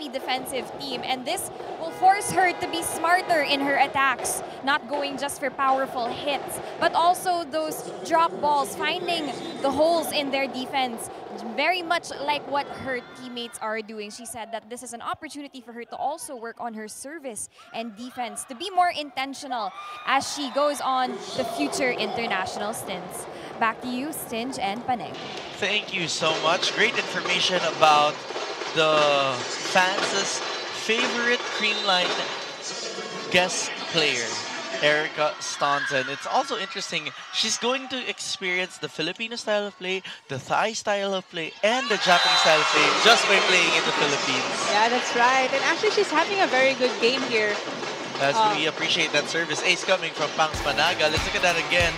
defensive team, and this will force her to be smarter in her attacks, not going just for powerful hits, but also those drop balls, finding the holes in their defense, very much like what her teammates are doing. She said that this is an opportunity for her to also work on her service and defense, to be more intentional as she goes on the future international stints. Back to you, Stinge and Paneng. Thank you so much. Great information about the fans' favorite Creamline guest player. Erica Staunton. It's also interesting, she's going to experience the Filipino style of play, the Thai style of play, and the Japanese style of play just by playing in the Philippines. Yeah, that's right. And actually, she's having a very good game here. As we appreciate that service ace coming from Pangs Panaga. Let's look at that again.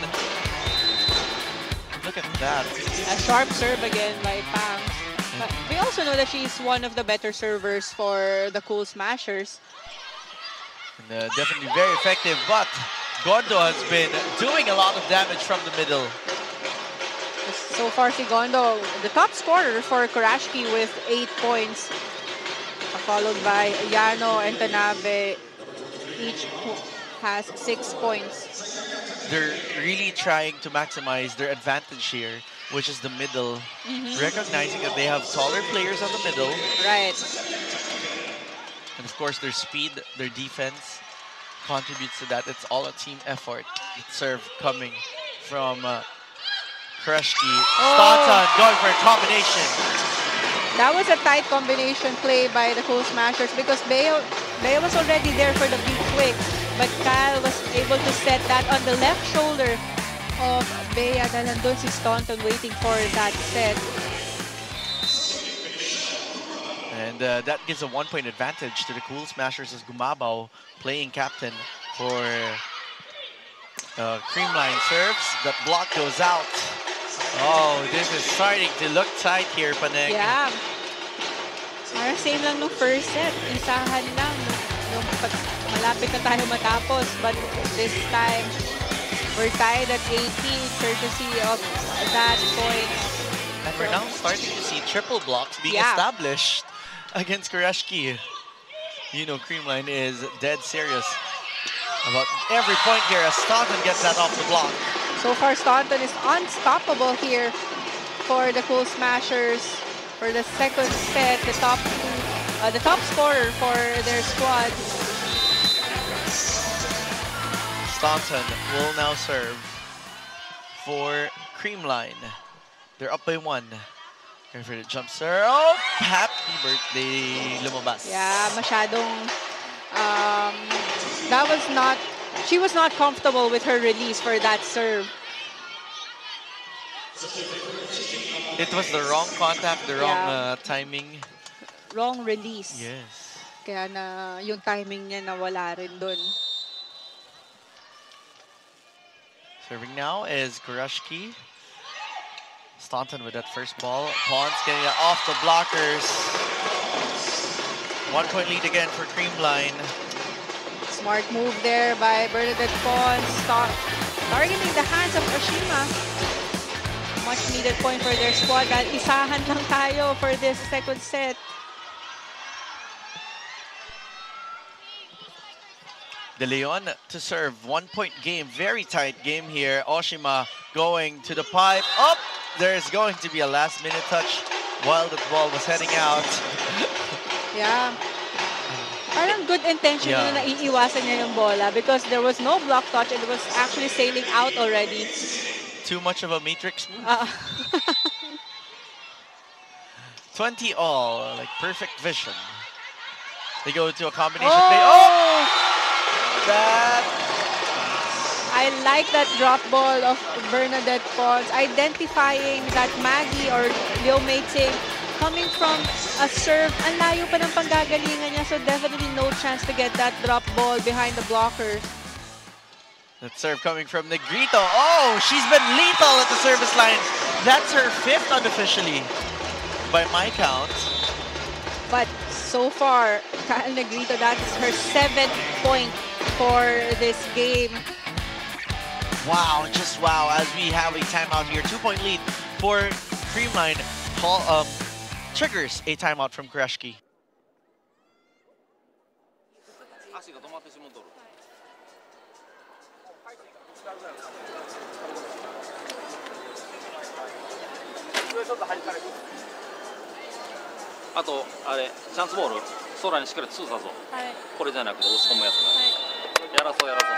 Look at that. A sharp serve again by Pangs. But we also know that she's one of the better servers for the Cool Smashers. And, definitely very effective, but Gondo has been doing a lot of damage from the middle. So far, si Gondo, the top scorer for Kurashiki with 8 points, followed by Yano and Tanabe, each has 6 points. They're really trying to maximize their advantage here, which is the middle, recognizing that they have taller players on the middle. Right. And of course, their speed, their defense contributes to that. It's all a team effort. Serve coming from Kurashiki. Staunton going for a combination. That was a tight combination play by the Cool Smashers because Bea was already there for the big quick, but Kyle was able to set that on the left shoulder of Bea. Dahil nandun si Staunton waiting for that set. And that gives a 1-point advantage to the Cool Smashers as Gumabao playing captain for Creamline serves. That block goes out. Oh, this is starting to look tight here, Paneng. Yeah. Parang same lang nung first set. Isahan lang. Nung malapit na tayo matapos. But this time, we're tied at 18 courtesy of that point. And we're now starting to see triple blocks being established against Kurashiki. You know Creamline is dead serious about every point here as Staunton gets that off the block. So far, Staunton is unstoppable here for the Cool Smashers. For the second set, the top scorer for their squad. Staunton will now serve for Creamline. They're up by 1. Going for the jump serve. Oh, happy birthday, lumabas. Yeah, masyadong, that was not, she was not comfortable with her release for that serve. It was the wrong contact, the wrong timing. Wrong release. Yes. Kaya na yung timing niya nawala rin dun. Serving now is Kurashiki. Staunton with that first ball. Pons getting it off the blockers. 1-point lead again for Creamline. Smart move there by Bernadette Pons. Targeting the hands of Oshima. Much needed point for their squad. Dahil isahan lang tayo for this second set. De Leon to serve. 1-point game. Very tight game here. Oshima going to the pipe. Up! There's going to be a last-minute touch while the ball was heading out. Yeah. Parang good intention na naiiwasan niya yung bola because there was no block touch and it was actually sailing out already. Too much of a matrix move. 20 all, like perfect vision. They go to a combination play. Oh! I like that drop ball of Bernadette Pons, identifying that Maggie or Liu Meiting coming from a serve. Ang layo pa ng panggagalingan niya, so definitely no chance to get that drop ball behind the blocker. That serve coming from Negrito. Oh, she's been lethal at the service line. That's her 5th unofficially, by my count. But so far, Kyle Negrito, that is her 7th point for this game. Wow, just wow, as we have a timeout here. 2-point lead for Creamline. Triggers a timeout from Kurashiki. Aとあれチャンスボール空にしっかり通さぞ。これじゃなくて押し込むやつな。やらそうやらそう。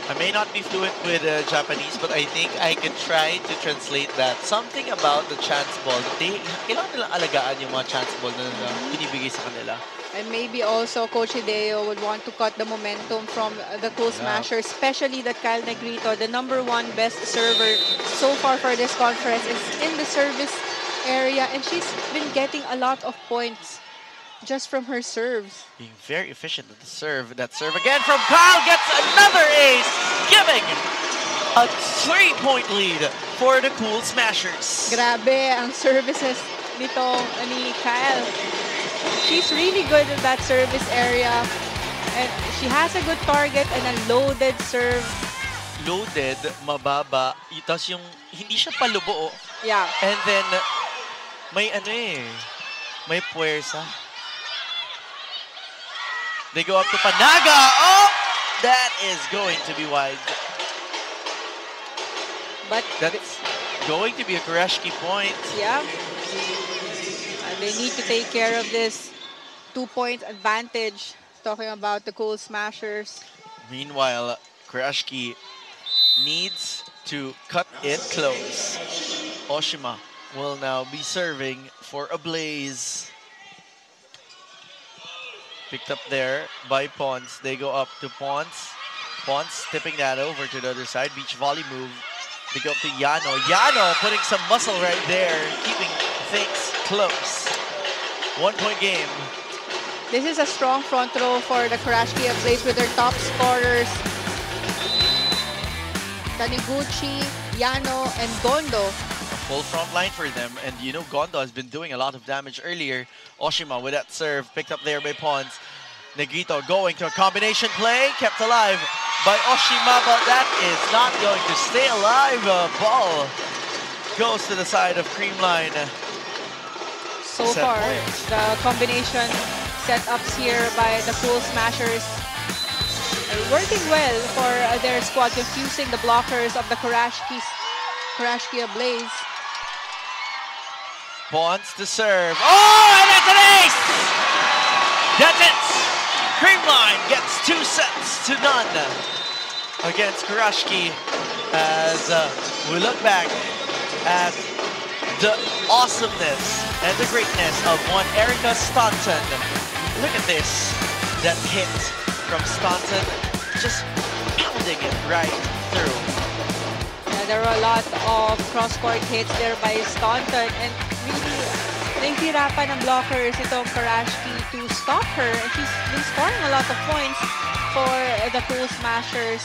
I may not be fluent with Japanese, but I think I can try to translate that. Something about the chance ball. Kailangan nilang alagaan yung mga chance ball na binibigay sa kanila. And maybe also Coach Hideo would want to cut the momentum from the Cool Smashers, especially that Kyle Negrito, the #1 best server so far for this conference, is in the service area, and she's been getting a lot of points just from her serves. Being very efficient at the serve. That serve again from Kyle gets another ace, giving a 3-point lead for the Cool Smashers. Grabe ang services nito ni Kyle. She's really good in that service area, and she has a good target and a loaded serve. Loaded, mababa, tapos yung hindi siya palubo. Yeah. And then may may puwersa. They go up to Panaga. Oh, that is going to be wide. But that's going to be a Kurashiki point. Yeah. And they need to take care of this 2-point advantage. Talking about the Cool Smashers. Meanwhile, Kurashiki needs to cut it close. Oshima will now be serving for Ablaze. Picked up there by Pons. They go up to Pons. Pons tipping that over to the other side. Beach volley move. They go up to Yano. Yano putting some muscle right there, keeping things close. 1-point game. This is a strong front row for the Kurashiki Ablaze with their top scorers, Taniguchi, Yano, and Gondo. Full front line for them, and you know Gondo has been doing a lot of damage earlier. Oshima with that serve, picked up there by Pons. Negrito going to a combination play, kept alive by Oshima, but that is not going to stay alive. Ball goes to the side of Creamline. So far, the combination setups here by the Cool Smashers are working well for their squad, confusing the blockers of the Kurashiki Ablaze. Pons to serve. Oh, and that's an ace! That's it! Creamline gets 2 sets to none against Kurashiki as we look back at the awesomeness and the greatness of one Erica Staunton. Look at this. That hit from Staunton, just pounding it right through. There were a lot of cross-court hits there by Staunton, and really nahihirapan ng blockers itong Kurashiki to stop her, and she's been scoring a lot of points for the Cool Smashers.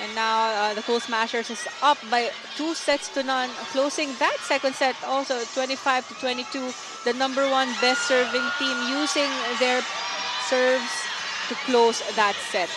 And now the Cool Smashers is up by 2 sets to none, closing that second set also 25-22. The #1 best serving team using their serves to close that set.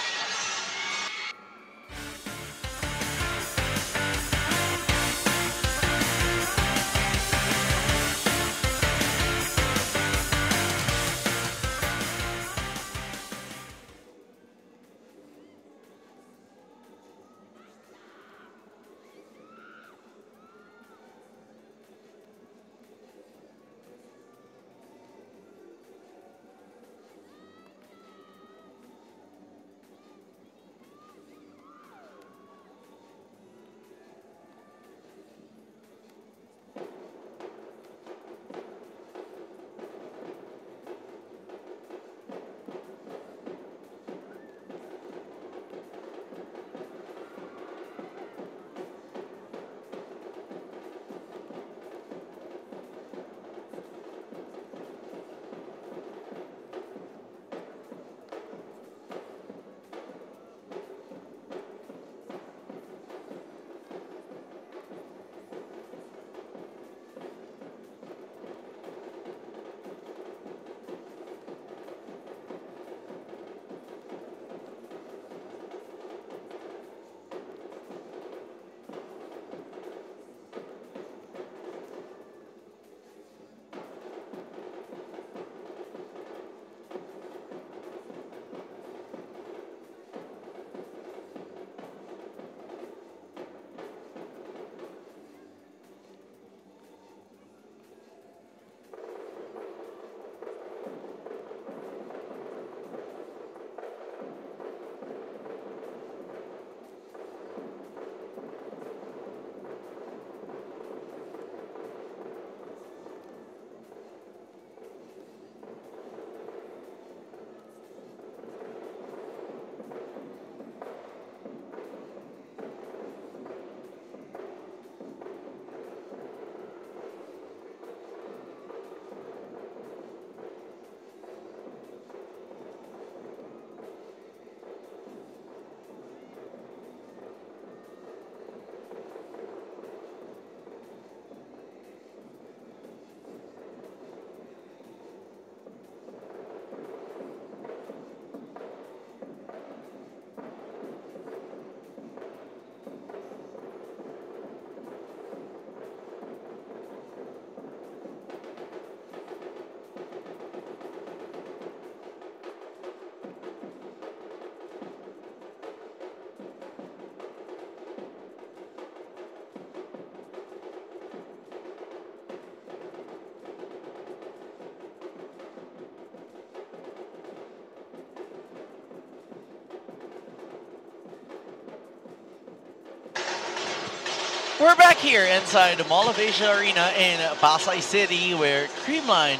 We're back here inside the Mall of Asia Arena in Pasay City, where Creamline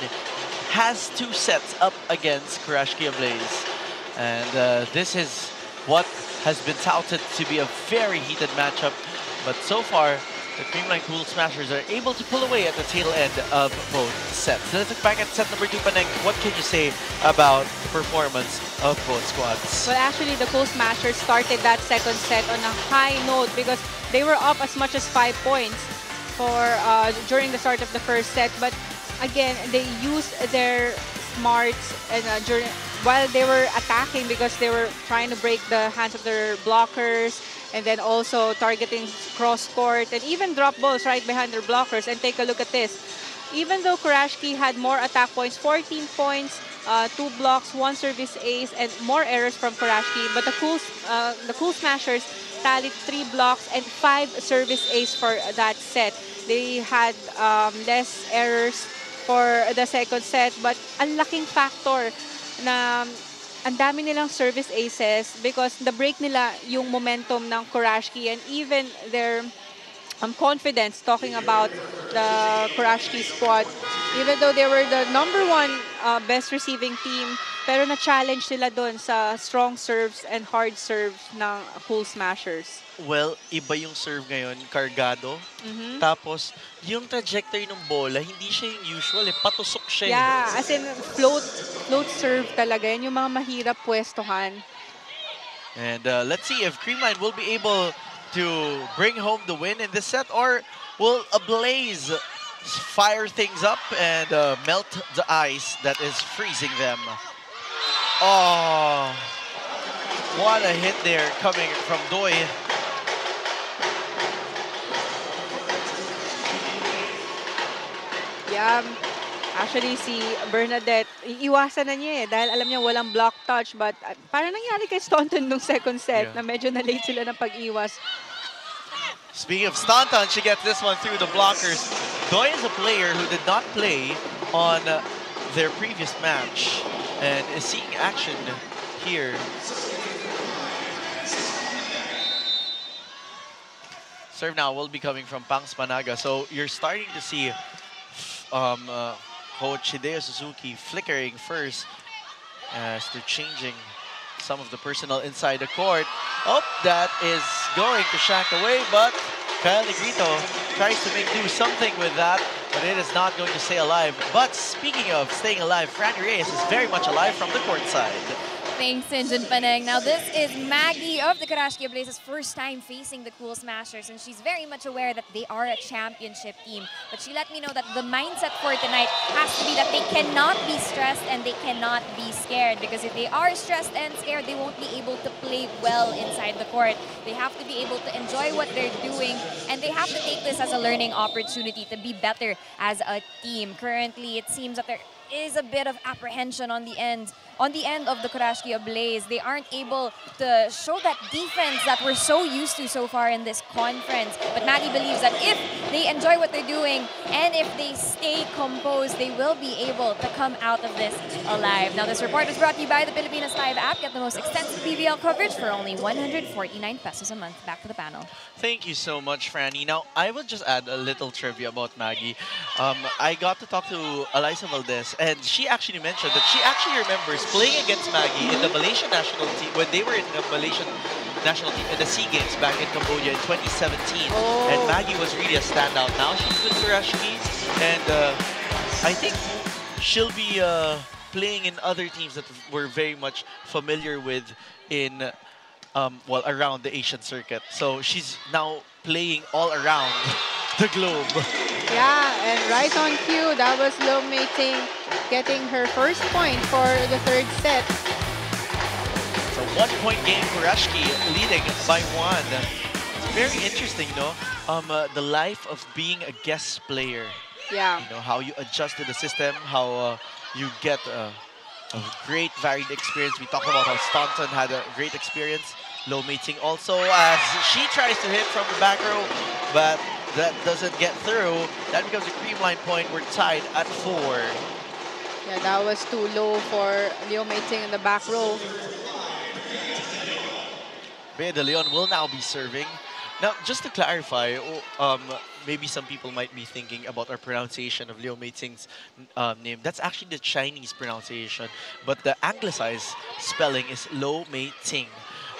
has 2 sets up against Kurashiki Ablaze. And this is what has been touted to be a very heated matchup. But so far, the Creamline Cool Smashers are able to pull away at the tail end of both sets. So let's look back at set number 2, Paneng. What can you say about the performance of both squads? Well, actually, the Cool Smashers started that second set on a high note because they were up as much as 5 points during the start of the first set. But again, they used their smarts and while they were attacking, because they were trying to break the hands of their blockers, and then also targeting cross-court and even drop balls right behind their blockers. And take a look at this. Even though Kurashiki had more attack points, 14 points, 2 blocks, 1 service ace, and more errors from Kurashiki, but the Cool Smashers tallied 3 blocks and 5 service ace for that set. They had less errors for the second set, but ang laking factor na ang dami nilang service aces because the-break nila yung momentum ng Kurashiki, and even their confidence, talking about the Kurashiki squad. Even though they were the #1 best receiving team, pero na-challenge sila doon sa strong serves and hard serves ng Cool Smashers. Well, iba yung serve ngayon, kargado. Tapos, yung trajectory ng bola, hindi siya yung usual, patusok siya. Yeah, as in float serve talaga. Yan yung mga mahirap pwestohan. And let's see if Creamline will be able to bring home the win in this set, or will Ablaze fire things up and melt the ice that is freezing them. Oh, what a hit there coming from Doi. Yeah, actually si Bernadette, iiwasan na niya dahil alam niya walang block touch, but parang nangyari kay Staunton nung second set na medyo na-late sila ng pag-iwas. Speaking of Staunton, she gets this one through the blockers. Doi is a player who did not play on their previous match and is seeing action here. Serve now will be coming from Pangs Panaga. So you're starting to see Coach Hideo Suzuki flickering first as they're changing some of the personnel inside the court. Oh, that is going to shack away, but Kyle Negrito tries to do something with that, but it is not going to stay alive. But speaking of staying alive, Franny Reyes is very much alive from the court side. Thanks, Sinjin Paneng. Now, this is Maggie of the Kurashiki Ablaze's first time facing the Cool Smashers, and she's very much aware that they are a championship team. But she let me know that the mindset for tonight has to be that they cannot be stressed and they cannot be scared, because if they are stressed and scared, they won't be able to play well inside the court. They have to be able to enjoy what they're doing, and they have to take this as a learning opportunity to be better as a team. Currently, it seems that there is a bit of apprehension on the end of the Kurashiki Ablaze. They aren't able to show that defense that we're so used to so far in this conference. But Maggie believes that if they enjoy what they're doing and if they stay composed, they will be able to come out of this alive. Now, this report was brought to you by the Pilipinas Live app. Get the most extensive PVL coverage for only 149 pesos a month. Back to the panel. Thank you so much, Franny. Now, I will just add a little trivia about Maggie. I got to talk to Eliza Valdez, and she actually mentioned that she actually remembers playing against Maggie in the Malaysian national team when they were in the Malaysian national team in the SEA Games back in Cambodia in 2017. Oh. And Maggie was really a standout. Now she's with Kurashiki, and I think she'll be playing in other teams that we're very much familiar with in well, around the Asian circuit. So she's now playing all around the globe. Yeah, and right on cue, that was Lo Mei Ting getting her first point for the third set. It's a one-point game, Kurashiki leading by 1. It's very interesting, no? The life of being a guest player. Yeah. You know, how you adjust to the system, how you get a great varied experience. We talked about how Staunton had a great experience. Lo Mei Ting also, as she tries to hit from the back row, but that doesn't get through. That becomes a Creamline point. We're tied at 4. Yeah, that was too low for Lo Mei Ting in the back row. Bea De Leon will now be serving. Now, just to clarify, maybe some people might be thinking about our pronunciation of Liu Meiting's name. That's actually the Chinese pronunciation, but the anglicized spelling is Lo Meiting.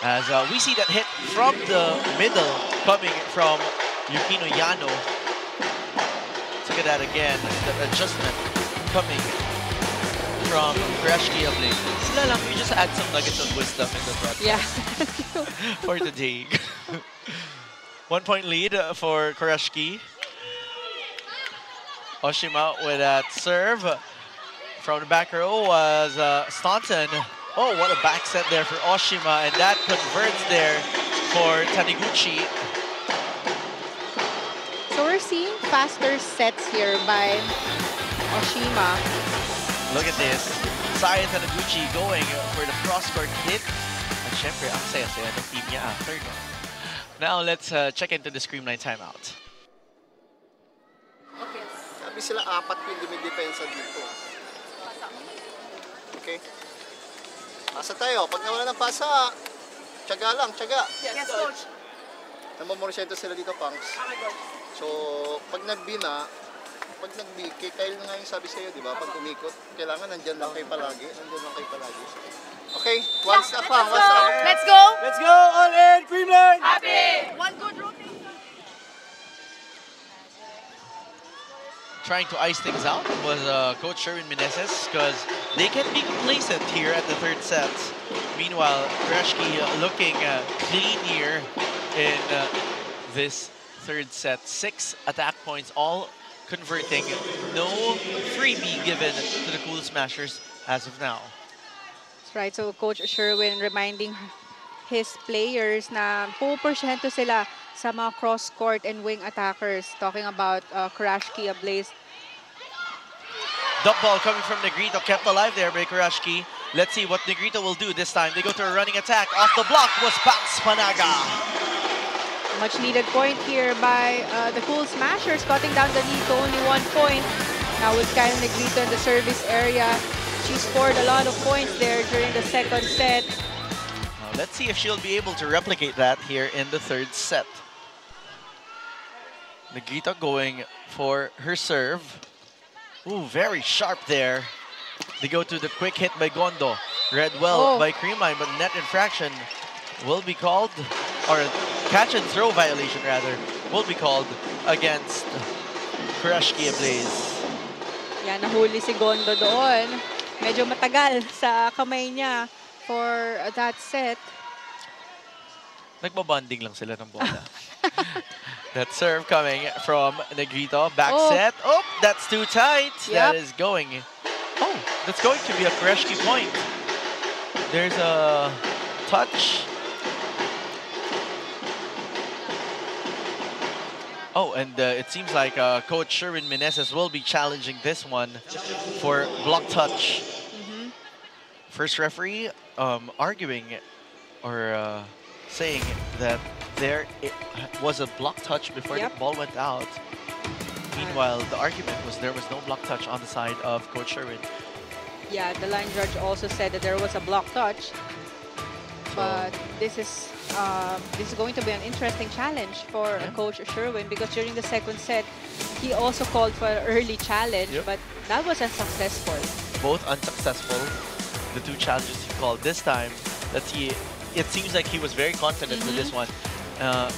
As we see that hit from the middle coming from Yukino Yano. Look at that again, that adjustment coming from Kurashiki Ablaze. Sila lang, you just add some nuggets of wisdom in the broadcast. Yeah. For today. 1 point lead for Kurashiki. Oshima with that serve. From the back row was Staunton. Oh, what a back set there for Oshima, and that converts there for Taniguchi. So we're seeing faster sets here by Oshima. Look at this. Saya Taniguchi going for the cross-court hit. At syempre, ang saya-saya ng team niya after. No? Now, let's check into the Creamline timeout. Okay. Sabi sila apat yung dumidepensa dito. Okay. Pasa tayo. Pag nawala ng pasa, tiyaga lang, tiyaga. Yes, coach. Namamorsyento sila dito, Pangs. So, pag nag-bina, pag nag-biki, Kyle nga yung sabi sa'yo, di ba? Pag umikot, kailangan nandyan lang kayo palagi. Nandyan lang kayo palagi. Okay, one step pa, one step. Let's go. Let's go, all in, Creamline! Happy. One good rotation. Trying to ice things out was Coach Sherwin Meneses because they can be complacent here at the third set. Meanwhile, Kurashiki looking clean here in this third set. 6 attack points, all converting. No freebie given to the Cool Smashers as of now. That's right. So Coach Sherwin reminding his players na puporsyento sila sa mga cross-court and wing attackers. Talking about Kurashiki Ablaze. Dump ball coming from Negrito, kept alive there by Kurashiki. Let's see what Negrito will do this time. They go to a running attack. Off the block was Bounce Panaga. Much needed point here by the Cool Smashers, cutting down the lead to only 1 point. Now with Kyle Negrito in the service area, she scored a lot of points there during the second set. Let's see if she'll be able to replicate that here in the third set. Negrito going for her serve. Ooh, very sharp there. They go to the quick hit by Gondo. Read well by Creamline, but net infraction will be called, or catch and throw violation rather, will be called against Kurashiki Ablaze. Yan, nahuli si Gondo doon. Medyo matagal sa kamay niya for that set. Nagbabonding lang sila ng bola. That serve coming from Negrito. Back set. Oh, that's too tight. Yep. That is going. Oh, that's going to be a Kurashiki point. There's a touch. Oh, and it seems like Coach Sherwin Meneses will be challenging this one for block touch. First referee arguing or saying that there was a block touch before the ball went out. Meanwhile, the argument was there was no block touch on the side of Coach Sherwin. Yeah, the line judge also said that there was a block touch. But this is going to be an interesting challenge for Coach Sherwin, because during the second set, he also called for an early challenge, but that was unsuccessful. Both unsuccessful. The two challenges he called this time. Let's see. It seems like he was very confident with this one.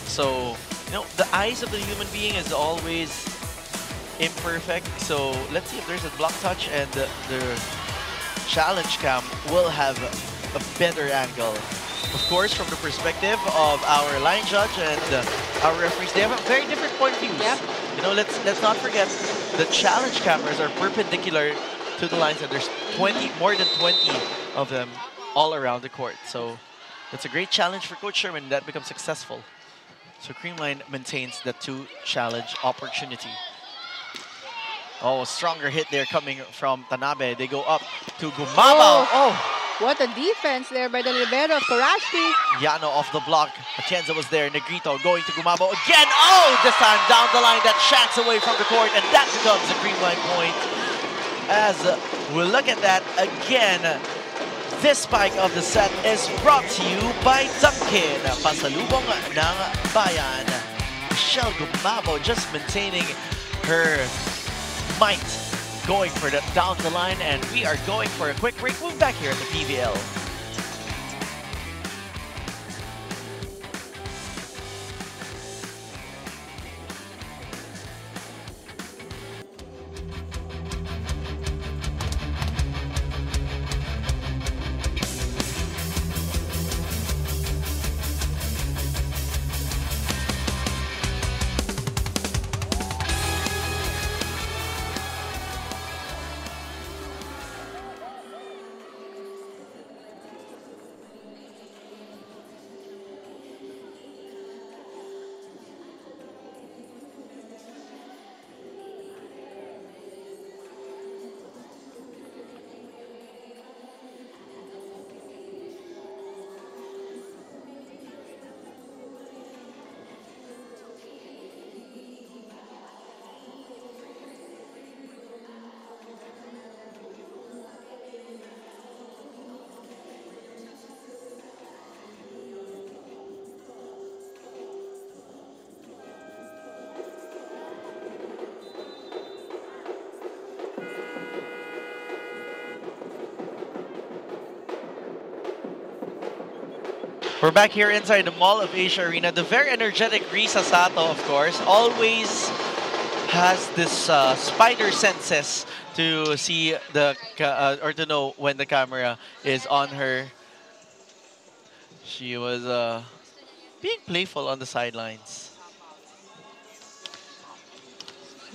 So, you know, the eyes of the human being is always imperfect. So let's see if there's a block touch and the challenge cam will have a better angle. Of course, from the perspective of our line judge and our referees, they have a very different point of view. You know, let's not forget the challenge cameras are perpendicular to the lines, and there's more than 20 of them all around the court. So that's a great challenge for Coach Sherwin that becomes successful. So Creamline maintains the 2 challenge opportunity. Oh, a stronger hit there coming from Tanabe. They go up to Gumabao. Oh, what a defense there by the libero of Kurashiki. Yano off the block. Atienza was there. Negrito going to Gumabao again. Oh, this time down the line. That shanks away from the court, and that becomes a Creamline point. As we look at that again, This spike of the set is brought to you by Dunkin, pasalubong ng bayan. Michelle Gumabo just maintaining her might, going for the down the line, and we are going for a quick break. Move back here at the PVL. We're back here inside the Mall of Asia Arena. The very energetic Risa Sato, of course, always has this spider senses to see the or to know when the camera is on her. She was being playful on the sidelines.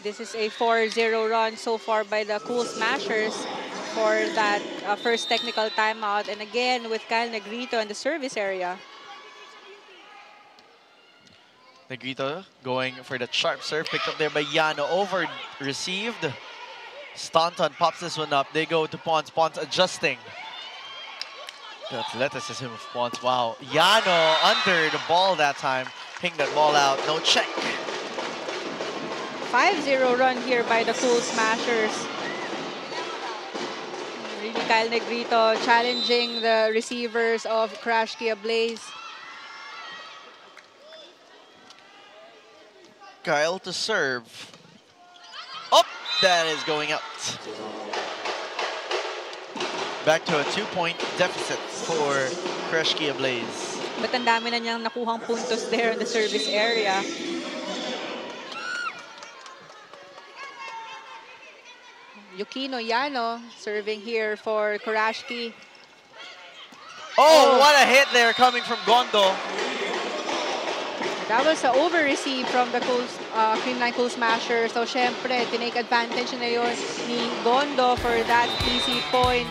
This is a 4-0 run so far by the Cool Smashers for that first technical timeout. And again, with Kyle Negrito in the service area. Negrito going for the sharp serve, picked up there by Yano, over received. Staunton pops this one up. They go to Ponce. Ponce adjusting. The athleticism of Ponce. Wow. Yano under the ball that time. Ping that ball out. No check. 5-0 run here by the Cool Smashers. Really, Kyle Negrito challenging the receivers of Kurashiki Ablaze. Kyle to serve. Oh, that is going out. Back to a 2-point deficit for Kurashiki Ablaze. But ang dami na niyang nakuhang puntos there in the service area. Yukino Yano serving here for Kurashiki. Oh, what a hit there coming from Gondo. That was an over-receive from the Creamline Cool Smashers. So, syempre, tinake advantage na yun ni Gondo for that easy point.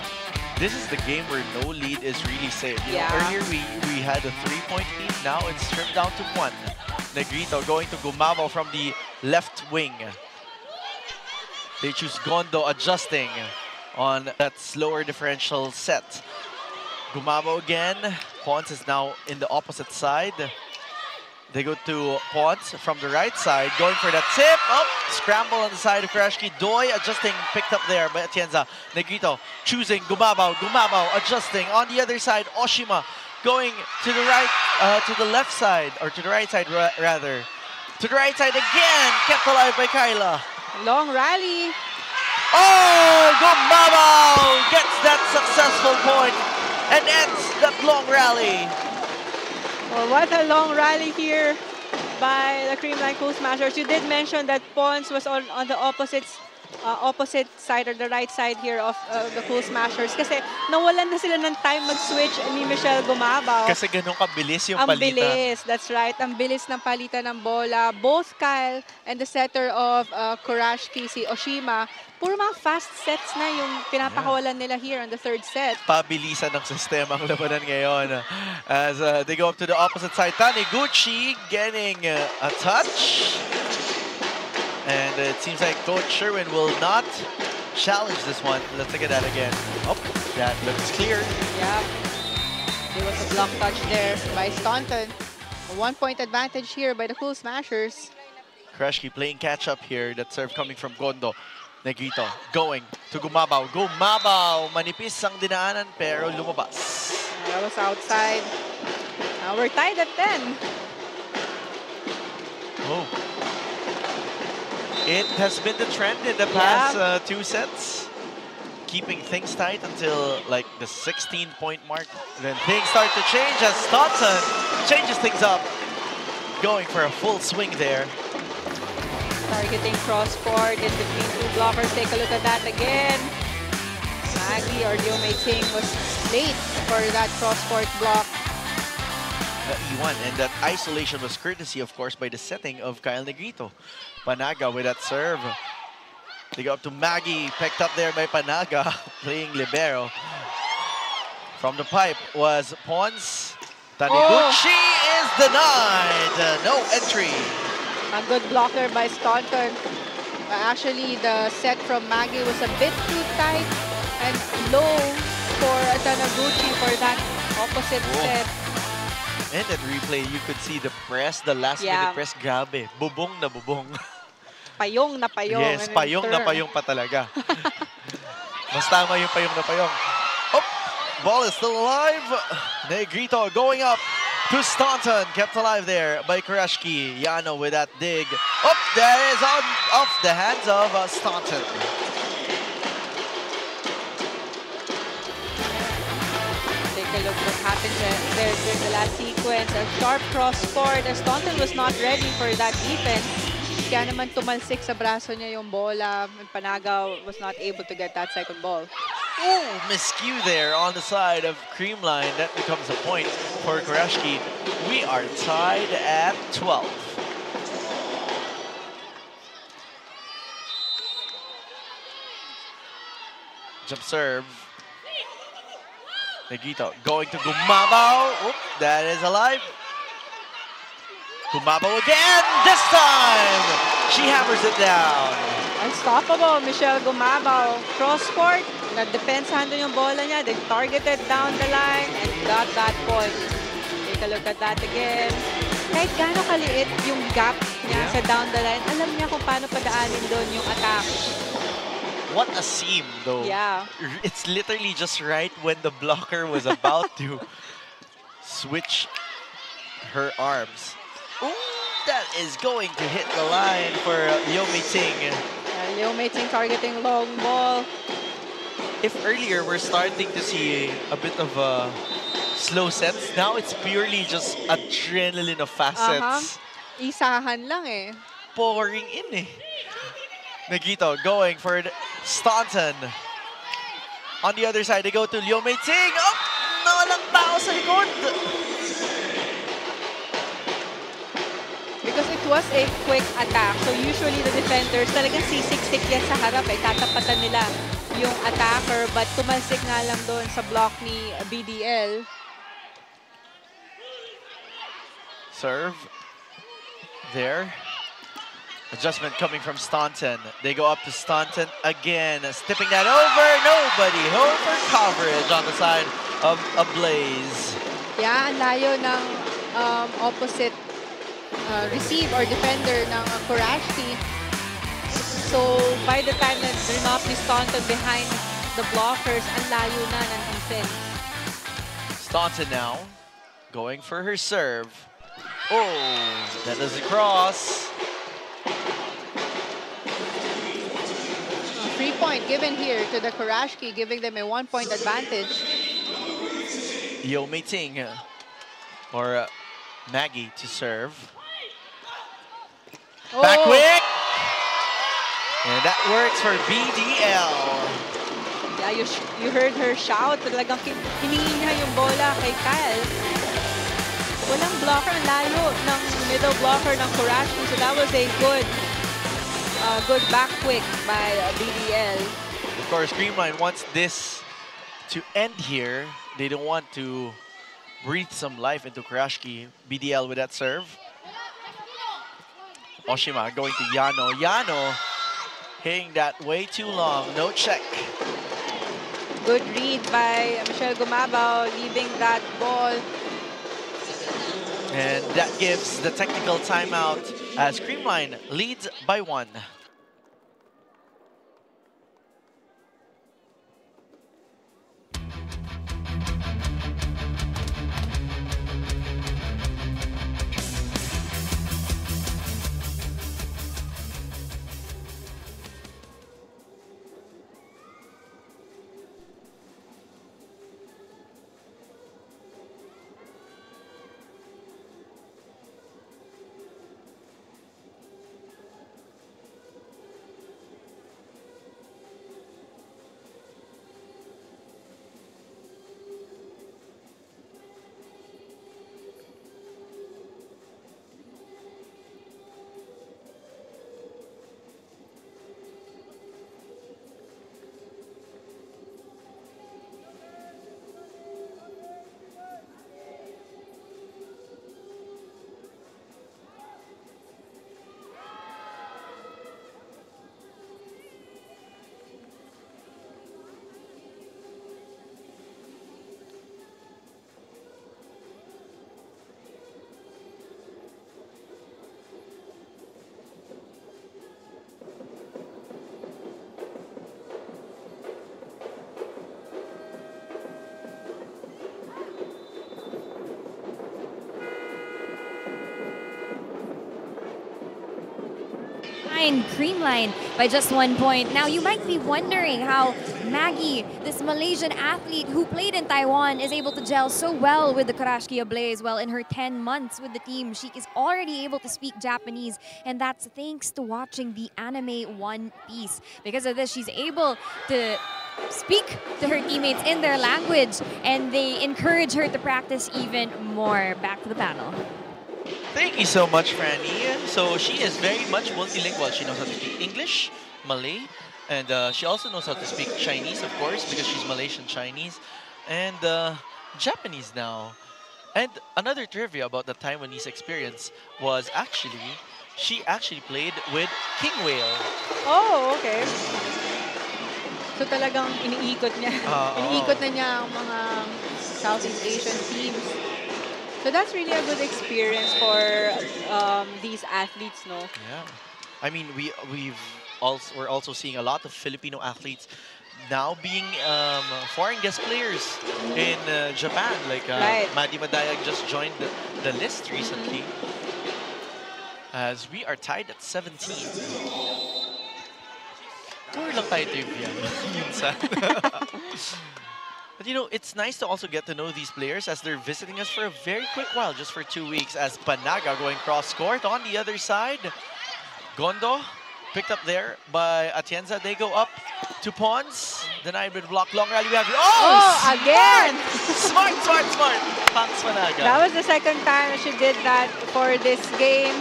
This is the game where no lead is really safe. You know, earlier we had a 3-point lead. Now it's trimmed down to 1. Negrito going to Gumabo from the left wing. They choose Gondo adjusting on that slower differential set. Gumabo again. Ponce is now in the opposite side. They go to Ponce from the right side, going for that tip. Oh, scramble on the side of Kurashiki. Doi adjusting, picked up there by Atienza. Negrito choosing Gumabo. Gumabo adjusting on the other side. Oshima going to the right, to the left side, or to the right side rather. To the right side again, kept alive by Kyla. Long rally. Oh, Gumabo gets that successful point and ends that long rally. Well, what a long rally here by the Creamline Cool Smashers. You did mention that Ponce was on the opposite side or the right side here of the Cool Smashers kasi nawalan na sila ng time mag-switch ni Michelle Gumabo. Kasi ganun kabilis yung ang palitan. Bilis, that's right. Ang bilis ng palitan ng bola. Both Kyle and the setter of Kurashiki, si Oshima, puro mga fast sets na yung pinapakawalan nila here on the third set. Pabilisan ng sistema ang labanan ngayon. As they go up to the opposite side. Taniguchi getting a touch. And it seems like Coach Sherwin will not challenge this one. Let's look at that again. Oh, that looks clear. Yeah. There was a block touch there by Staunton. A 1-point advantage here by the Cool Smashers. Kurashiki playing catch-up here. That serve coming from Gondo. Negrito going to Gumabaw. Gumabaw! Manipis ang dinaanan pero lumabas. That was outside. Now we're tied at 10. Oh. It has been the trend in the past 2 sets. Keeping things tight until like the 16-point mark. Then things start to change as Staunton changes things up. Going for a full swing there. Targeting cross-court in between 2 blockers. Take a look at that again. Maggie or Liu Mei-ting was late for that cross-court block. The E1, and that isolation was courtesy, of course, by the setting of Kyle Negrito. Panaga with that serve. They go up to Maggie, picked up there by Panaga, playing libero. From the pipe was Pons. Taniguchi is denied. No entry. A good blocker by Staunton. Actually, the set from Maggie was a bit too tight and low for Taniguchi for that opposite set. And that replay, you could see the press, the last minute press, grabe. Bubong na bubong. Payong na payong. Yes, payong na payong pa talaga. Mas tama yung payong na payong. Oh, ball is still alive. Negrito going up to Staunton. Kept alive there by Kurashiki. Yano with that dig. Oh, that is off the hands of Staunton. Take a look what happened there during the last sequence. A sharp cross-court. Staunton was not ready for that defense. Kaya naman tumalsik sa braso niya yung bola. And Panaga was not able to get that second ball. Ooh, miscue there on the side of Creamline. That becomes a point for Kurashiki. We are tied at 12. Jump serve. Negrito going to Gumabaw. Oop, that is alive. Gumabaw again. This time, she hammers it down. Unstoppable, Michelle Gumabaw. Cross-court, na-depensahan doon yung bola niya. They targeted down the line and got that point. Take a look at that again. Kahit gaano kaliit yung gap niya sa down the line, alam niya kung paano padaanin doon yung attack. What a seam, though. Yeah. It's literally just right when the blocker was about to switch her arms. Ooh, that is going to hit the line for Liu Mei-ting. Liu Mei-ting targeting long ball. If earlier we're starting to see a bit of slow sets, now it's purely just adrenaline of fast sets. Isahan lang eh. Pouring in eh. Negrito going for Staunton. On the other side, they go to Liu Mei-ting. Oh, nawalang tao sa likod. Because it was a quick attack. So usually the defenders talagang sisiksik yan sa harap eh. Tatapatan nila yung attacker. But tumalsik nga lang doon sa block ni BDL. Serve. There. Adjustment coming from Staunton. They go up to Staunton again. Stepping that over. Nobody home for coverage on the side of Ablaze. Yeah, ang layo ng opposite receive or defender ng Kurashiki. So, by the time that they're not Staunton behind the blockers, ang layo na ng defense. Staunton now going for her serve. Oh, that is a cross. Free point given here to the Kurashiki, giving them a 1-point advantage. Liu Mei-ting or Maggie to serve. Back quick! And that works for BDL. Yeah, you heard her shout. Talagang hiningi niya yung bola kay Kyle. Walang blocker, layo ng middle blocker ng Kurashiki. So that was a good back quick by BDL. Of course, Creamline wants this to end here. They don't want to breathe some life into Kurashiki. BDL with that serve. Oshima going to Yano. Yano hitting that way too long. No check. Good read by Michelle Gumabaw, leaving that ball. And that gives the technical timeout as Creamline leads by 1. behind Creamline by just 1 point. Now, you might be wondering how Maggie, this Malaysian athlete who played in Taiwan, is able to gel so well with the Kurashiki Ablaze. Well, in her 10 months with the team, she is already able to speak Japanese, and that's thanks to watching the anime One Piece. Because of this, she's able to speak to her teammates in their language, and they encourage her to practice even more. Back to the panel. Thank you so much, Franny. So she is very much multilingual. She knows how to speak English, Malay, and she also knows how to speak Chinese, of course, because she's Malaysian Chinese, and Japanese now. And another trivia about the Taiwanese experience was she actually played with King Whale. Oh, okay. So talagang iniikot niya. Iniikot na niya ang mga Southeast Asian teams. So that's really a good experience for these athletes, no? Yeah, I mean we're also seeing a lot of Filipino athletes now being foreign guest players in Japan. Like Maddie Madayag just joined the list recently. As we are tied at 17. Tour lang tayo trivia. But you know, it's nice to also get to know these players as they're visiting us for a very quick while, just for 2 weeks, as Panaga going cross-court on the other side. Gondo picked up there by Atienza. They go up to Pons. Denied with block. Long rally we have. Oh, again! Smart. Pangs Panaga. That was the second time she did that for this game.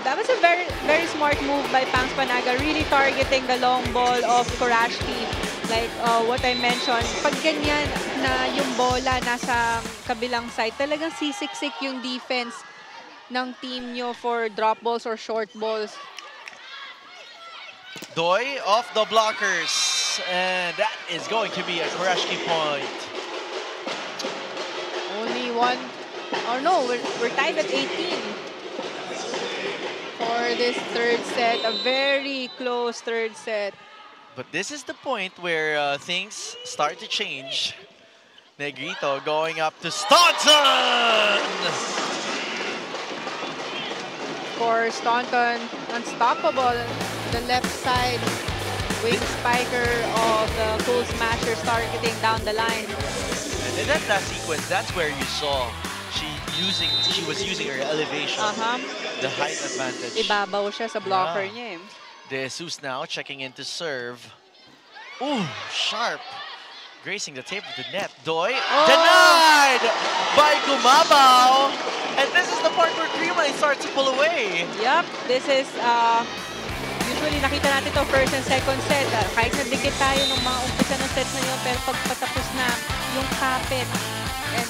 That was a very, very smart move by Pangs Panaga, really targeting the long ball of Kurashiki. Like what I mentioned, pag ganyan na yung bola nasa kabilang side, talagang sisiksik yung defense ng team nyo for drop balls or short balls. Doi off the blockers, and that is going to be a Kurashiki point. Only one, or no, we're tied at 18. For this third set, a very close third set. But this is the point where things start to change. Negrito going up to Staunton! For Staunton, unstoppable. The left side wing spiker of the Cool Smashers targeting down the line. And in that last sequence, that's where you saw she was using her elevation, the height advantage. Ibabaw siya sa blocker niya eh. De Jesus now checking in to serve. Ooh, sharp. Gracing the tape of the net. Doi denied by Gumabaw. And this is the part where Creamline starts to pull away. Yup, this is usually nakita natin to first and second set. Kahit nadikit tayo nung mga umpisa ng sets na yun, pero pag patapos na yung kapit and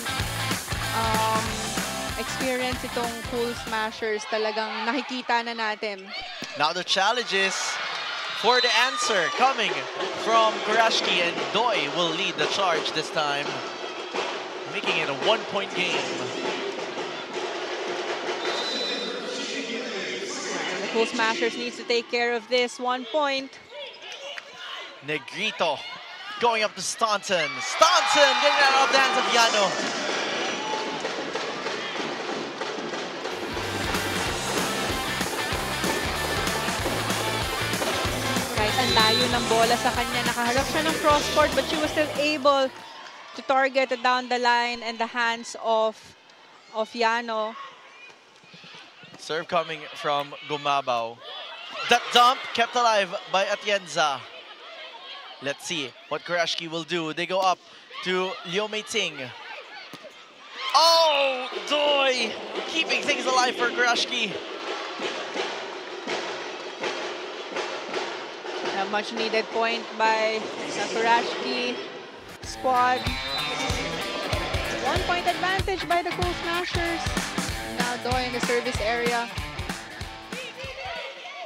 experience itong Cool Smashers, talagang nakikita na natin. Now the challenges for the answer coming from Kurashiki, and Doi will lead the charge this time, making it a 1-point game. The Cool Smashers needs to take care of this 1 point. Negrito going up to Staunton. Staunton getting out of the hands of Yano. Ang layo ng bola sa kanya. Nakaharap siya ng cross-court, but she was still able to target it down the line and the hands of Yano. Serve coming from Gumabaw. That dump kept alive by Atienza. Let's see what Kurashiki will do. They go up to Liu Meiting. Oh, Doi keeping things alive for Kurashiki. A much-needed point by the Kurashiki squad. 1 point advantage by the Cool Smashers. Now Doi in the service area.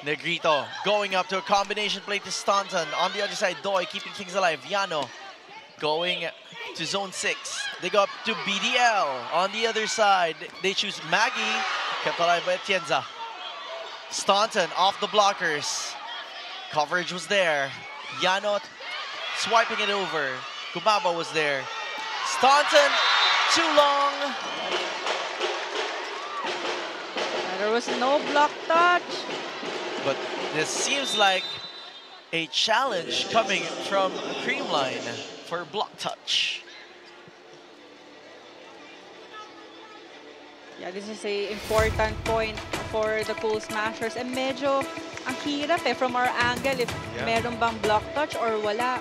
Negrito going up to a combination play to Staunton. On the other side, Doi keeping things alive. Yano going to zone 6. They go up to BDL. On the other side, they choose Maggie, kept alive by Atienza. Staunton off the blockers. Coverage was there. Yano swiping it over. Gumabaw was there. Staunton, too long. There was no block touch. But this seems like a challenge coming from Creamline for block touch. Yeah, this is a important point for the Cool Smashers. And medyo ang hirap from our angle if meron bang block touch or wala.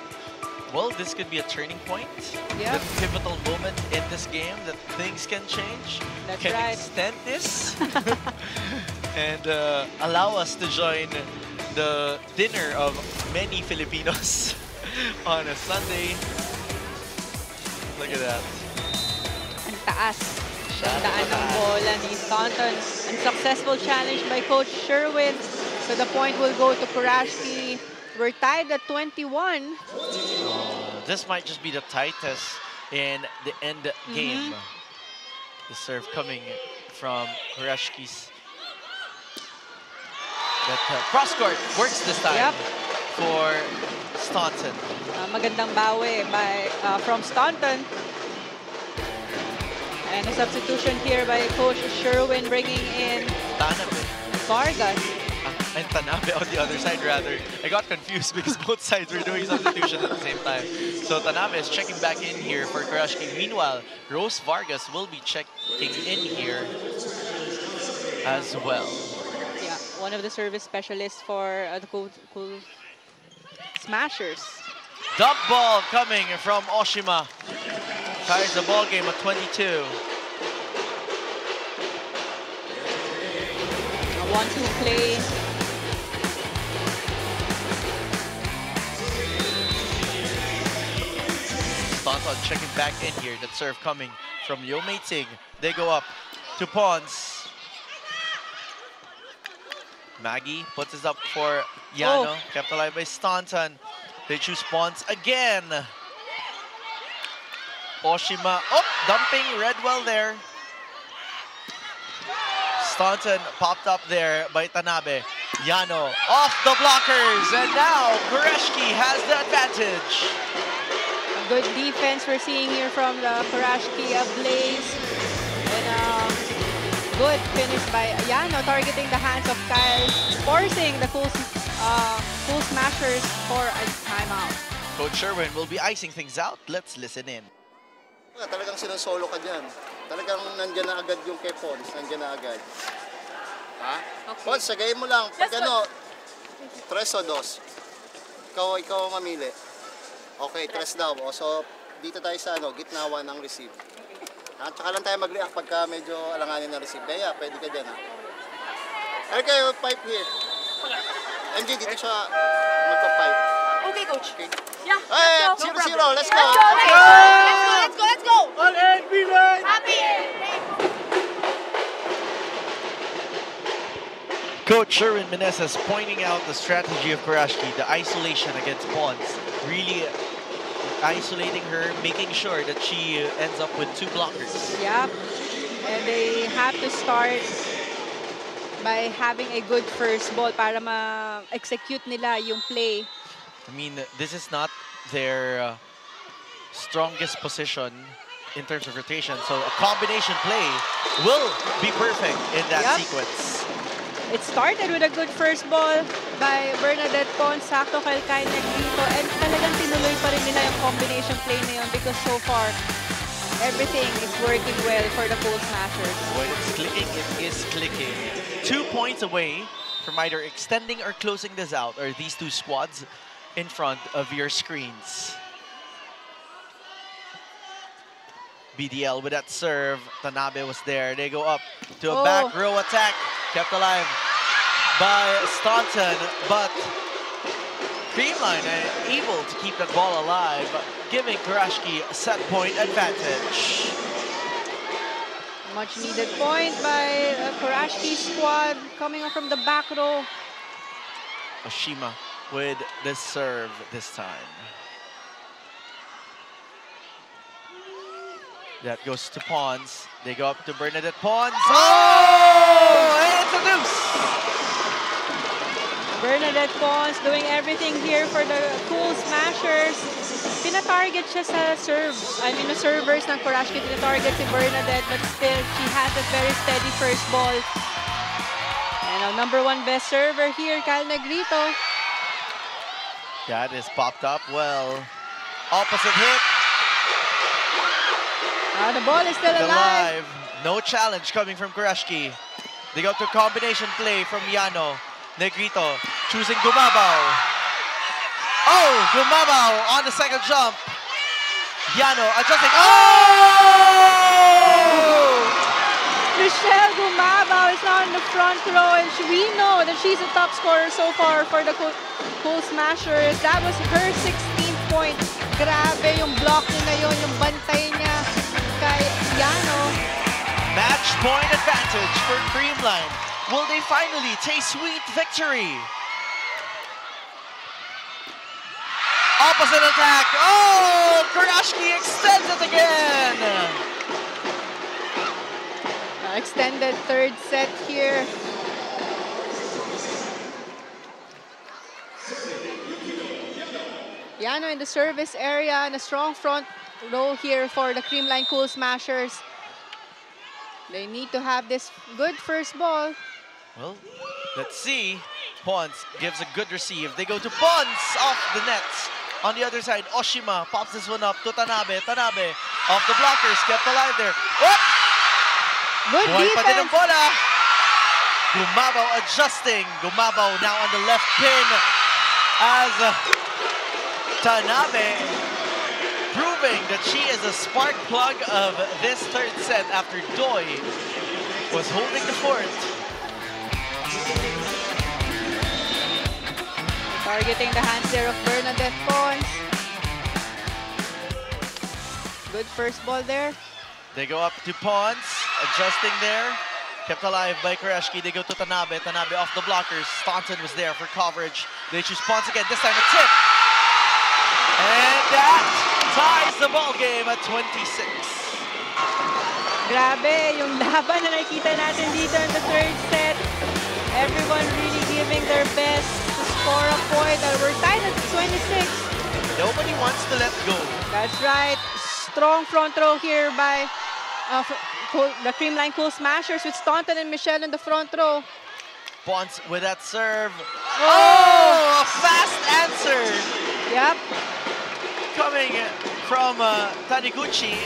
Well, this could be a turning point. Yeah. The pivotal moment in this game that things can change. That's can right. extend this and allow us to join the dinner of many Filipinos on a Sunday. Look at that. Ang taas. Tandaan ng bola ni Staunton. Unsuccessful challenge by Coach Sherwin. So the point will go to Kurashiki. We're tied at 21. This might just be the tightest in the end game. The serve coming from Kurashiki's. That cross-court works this time for Staunton. Magandang bawi from Staunton. And a substitution here by Coach Sherwin bringing in Tanabe. Vargas. And Tanabe on the other side, rather. I got confused because both sides were doing substitution at the same time. So Tanabe is checking back in here for Kurashiki. Meanwhile, Rose Vargas will be checking in here as well. Yeah, one of the service specialists for the Cool Smashers. Dump ball coming from Oshima. Ties the ball game at 22. A 1-2 play. Staunton checking back in here. That serve coming from Liu Meiting. They go up to Pons. Maggie puts this up for Yano. Kept alive by Staunton. They choose Pons again. Oshima, dumping Redwell there. Staunton popped up there by Tanabe. Yano off the blockers, and now Kurashiki has the advantage. A good defense we're seeing here from the Kurashiki Ablaze. And good finish by Yano, targeting the hands of Kyle, forcing the Cool Smashers for a timeout. Coach Sherwin will be icing things out. Let's listen in. Talagang sinusolo ka dyan. Talagang nandyan na agad yung kay Pons. Nandyan na agad. Ha? Okay. Pons, sagayin mo lang. Pag ano, 3 o 2. Ikaw ang mamili. Okay, 3 daw. So, dito tayo sa gitnawa ng receive. Ha? Tsaka lang tayo mag-react pagka medyo alanganin ng receive. Kaya, pwede ka dyan. Ano kayo, pipe here. MJ, dito siya magpa-pipe. Okay, coach. Okay. Yeah, Hey, let's go. 0-0. Let's go. Let's go. All in, Creamline! Happy. Coach Sherwin Meneses pointing out the strategy of Kurashiki, the isolation against Pons. Really isolating her, making sure that she ends up with 2 blockers. Yep. And they have to start by having a good first ball para ma-execute nila yung play. I mean, this is not their strongest position in terms of rotation, so a combination play will be perfect in that sequence. It started with a good first ball by Bernadette Pons, sakto kalkay dito, and talagang tinuloy pa rin nila yung combination play na yun because so far, everything is working well for the Cool Smashers. When it's clicking, it is clicking. 2 points away from either extending or closing this out are these 2 squads in front of your screens. BDL with that serve. Tanabe was there. They go up to a back row attack. Kept alive by Staunton, but Creamline able to keep that ball alive, giving Kurashiki a set point advantage. Much needed point by Kurashiki squad coming up from the back row. Oshima with the serve this time. That goes to Pons. They go up to Bernadette Pons. Oh! And it's a deuce! Bernadette Pons doing everything here for the Cool Smashers. Pina-target siya sa serve. I mean, the servers ng Kurashiki pina-target si Bernadette, but still, she has a very steady first ball. And And our #1 best server here, Kyle Negrito. That is popped up well. Opposite hit. The ball is still alive. No challenge coming from Kurashiki. They go to combination play from Yano. Negrito choosing Gumabaw. Oh, Gumabaw on the second jump. Yano adjusting. Oh! Michelle Gumabaw is now in the front row, and we know that she's the top scorer so far for the Cool Smashers. That was her 16th point. Grabe yung block niya na yun, yung bantay niya kay Yano. Match point advantage for Creamline. Will they finally taste sweet victory? Opposite attack. Oh, Kurashiki extends it again. Extended third set here. Yano in the service area and a strong front row here for the Creamline Cool Smashers. They need to have this good first ball. Well, let's see. Pons gives a good receive. They go to Pons off the nets. On the other side, Oshima pops this one up to Tanabe. Tanabe off the blockers, kept alive there. Oh! Good Buhay pa din ang defense. bola. Gumabaw adjusting. Gumabaw now on the left pin as Tanabe proving that she is a spark plug of this third set after Doi was holding the fort. Targeting the hands there of Bernadette Pons. Good first ball there. They go up to Pons, adjusting there. Kept alive by Kurashiki. They go to Tanabe. Tanabe off the blockers. Staunton was there for coverage. They choose Pons again. This time a tip. And that ties the ball game at 26. Grabe, yung laban na nakikita natin dito in the third set. Everyone really giving their best to score a point. We're tied at 26. Nobody wants to let go. That's right. Strong front row here by the Creamline Cool Smashers with Staunton and Michelle in the front row. Pons with that serve. Oh, a fast answer. Yep. Coming from Taniguchi.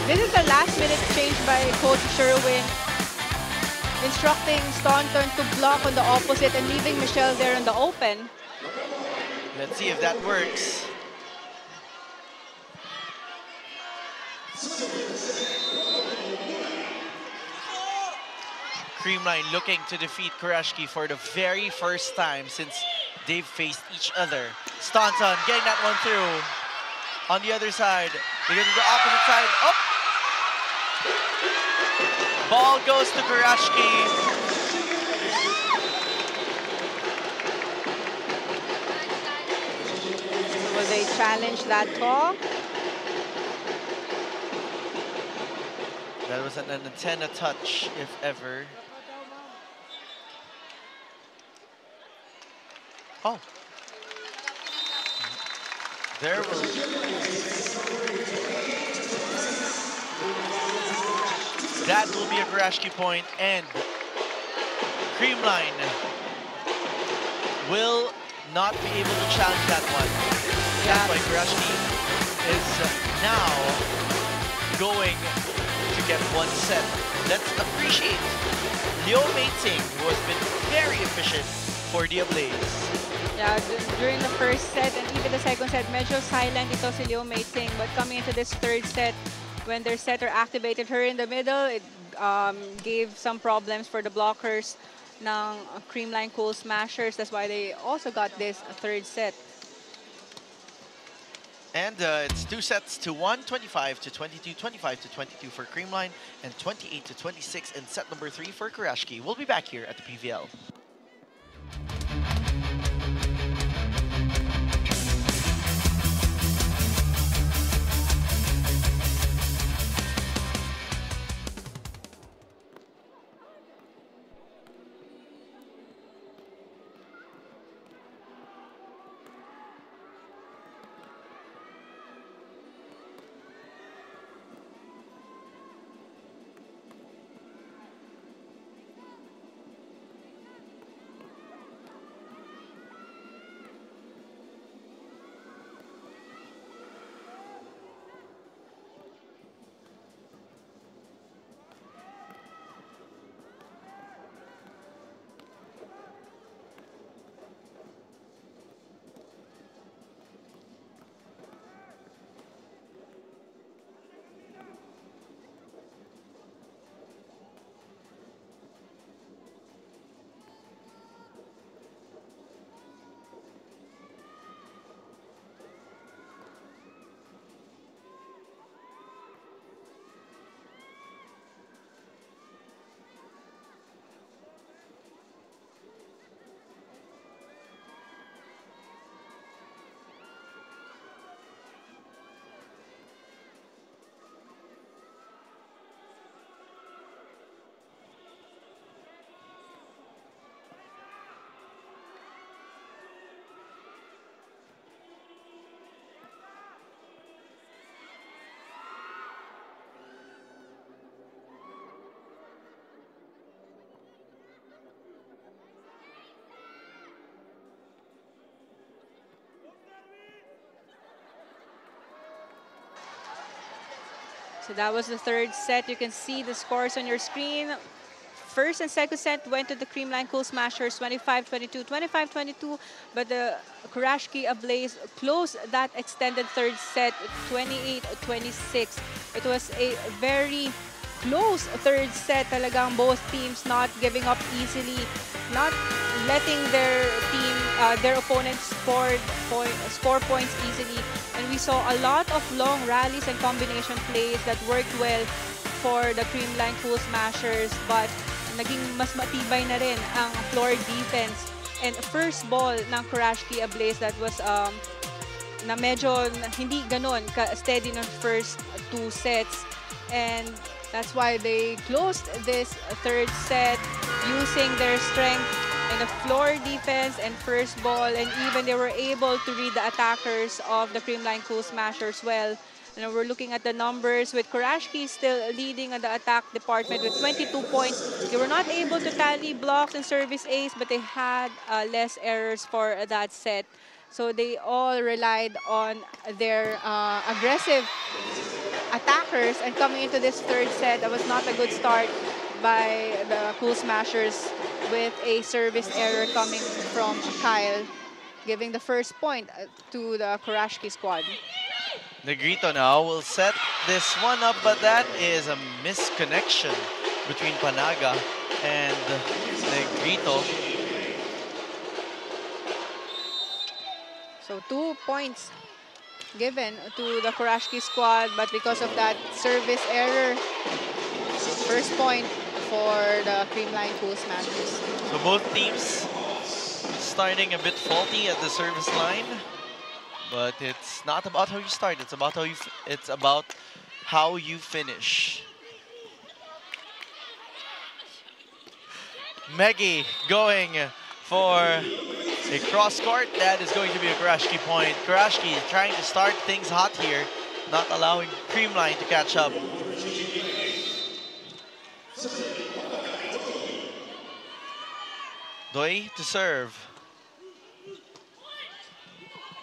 This is the last minute change by Coach Sherwin, instructing Staunton to block on the opposite and leaving Michelle there in the open. Let's see if that works. Creamline looking to defeat Kurashiki for the very first time since they've faced each other. Staunton getting that one through. On the other side, they go to the opposite side. Oh! Ball goes to Kurashiki. Will they challenge that call? That was an antenna touch, if ever. Oh. There will... That will be a Kurashiki point, and Creamline will not be able to challenge that one. That's why Kurashiki is now going to get one set. Let's appreciate Liu Meiting, who has been very efficient for the Ablaze. Yeah, during the first set and even the second set, medyo silent ito si Liu Meiting. But coming into this third set, when their setter activated her in the middle, it gave some problems for the blockers ng Creamline Cool Smashers. That's why they also got this third set. And it's 2 sets to 1, 25 to 22, 25 to 22 for Creamline, and 28 to 26 in set number 3 for Kurashiki. We'll be back here at the PVL. So that was the third set. You can see the scores on your screen. First and second set went to the Creamline Cool Smashers, 25-22, 25-22. But the Kurashiki Ablaze closed that extended third set, 28-26. It was a very close third set. Talagang both teams not giving up easily, not letting their team, their opponents score points easily. And we saw a lot of long rallies and combination plays that worked well for the Creamline Cool Smashers, but naging mas matibay na rin ang floor defense. And first ball ng Kurashiki Ablaze that was na medyo hindi ganon ka-steady ng first two sets. And that's why they closed this third set using their strength in the floor defense and first ball, and even they were able to read the attackers of the Creamline Cool Smashers well. And we're looking at the numbers with Kurashiki still leading on the attack department with 22 points. They were not able to tally blocks and service ace, but they had less errors for that set. So they all relied on their aggressive attackers. And coming into this third set, that was not a good start by the Cool Smashers with a service error coming from Kyle, giving the first point to the Kurashiki squad. Negrito now will set this one up, but that is a misconnection between Panaga and Negrito. So 2 points given to the Kurashiki squad, but because of that service error, first point for the Creamline Cool Smashers. So both teams starting a bit faulty at the service line. But it's not about how you start. It's about how you finish. Meggy going for a cross court. That is going to be a Kurashiki point. Kurashiki trying to start things hot here, not allowing Creamline to catch up. Doi to serve.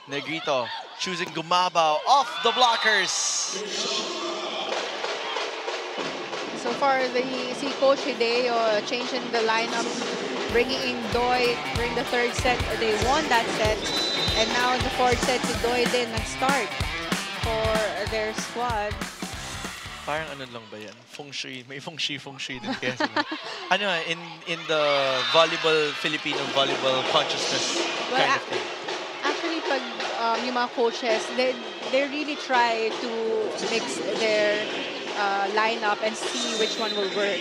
Negrito choosing Gumabao off the blockers. So far, see Coach Hideo changing the lineup, bringing in Doi during the third set. They won that set. And now in the fourth set, si Doi din nag-start for their squad. Parang ano lang ba yan? Feng Shui. May Feng Shui din kaya sila. Ano in the volleyball, Filipino volleyball consciousness kind of thing. Actually, pag yung mga coaches, they really try to mix their lineup and see which one will work.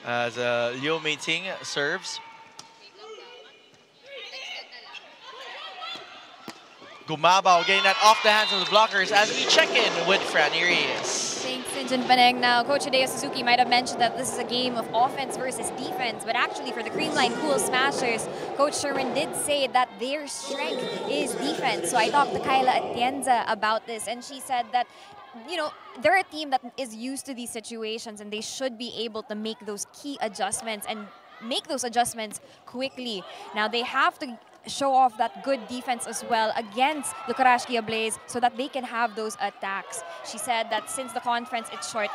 As Liu Meiting serves. Gumabao getting that off the hands of the blockers as we check in with Franny Reyes. Thanks, Sinjin Paneng. Now, Coach Hideo Suzuki might have mentioned that this is a game of offense versus defense, but actually for the Creamline Cool Smashers, Coach Sherman did say that their strength is defense. So I talked to Kyla Atienza about this, and she said that, you know, they're a team that is used to these situations, and they should be able to make those key adjustments and make those adjustments quickly. Now, they have to show off that good defense as well against the Kurashiki Ablaze so that they can have those attacks. She said that since the conference is short,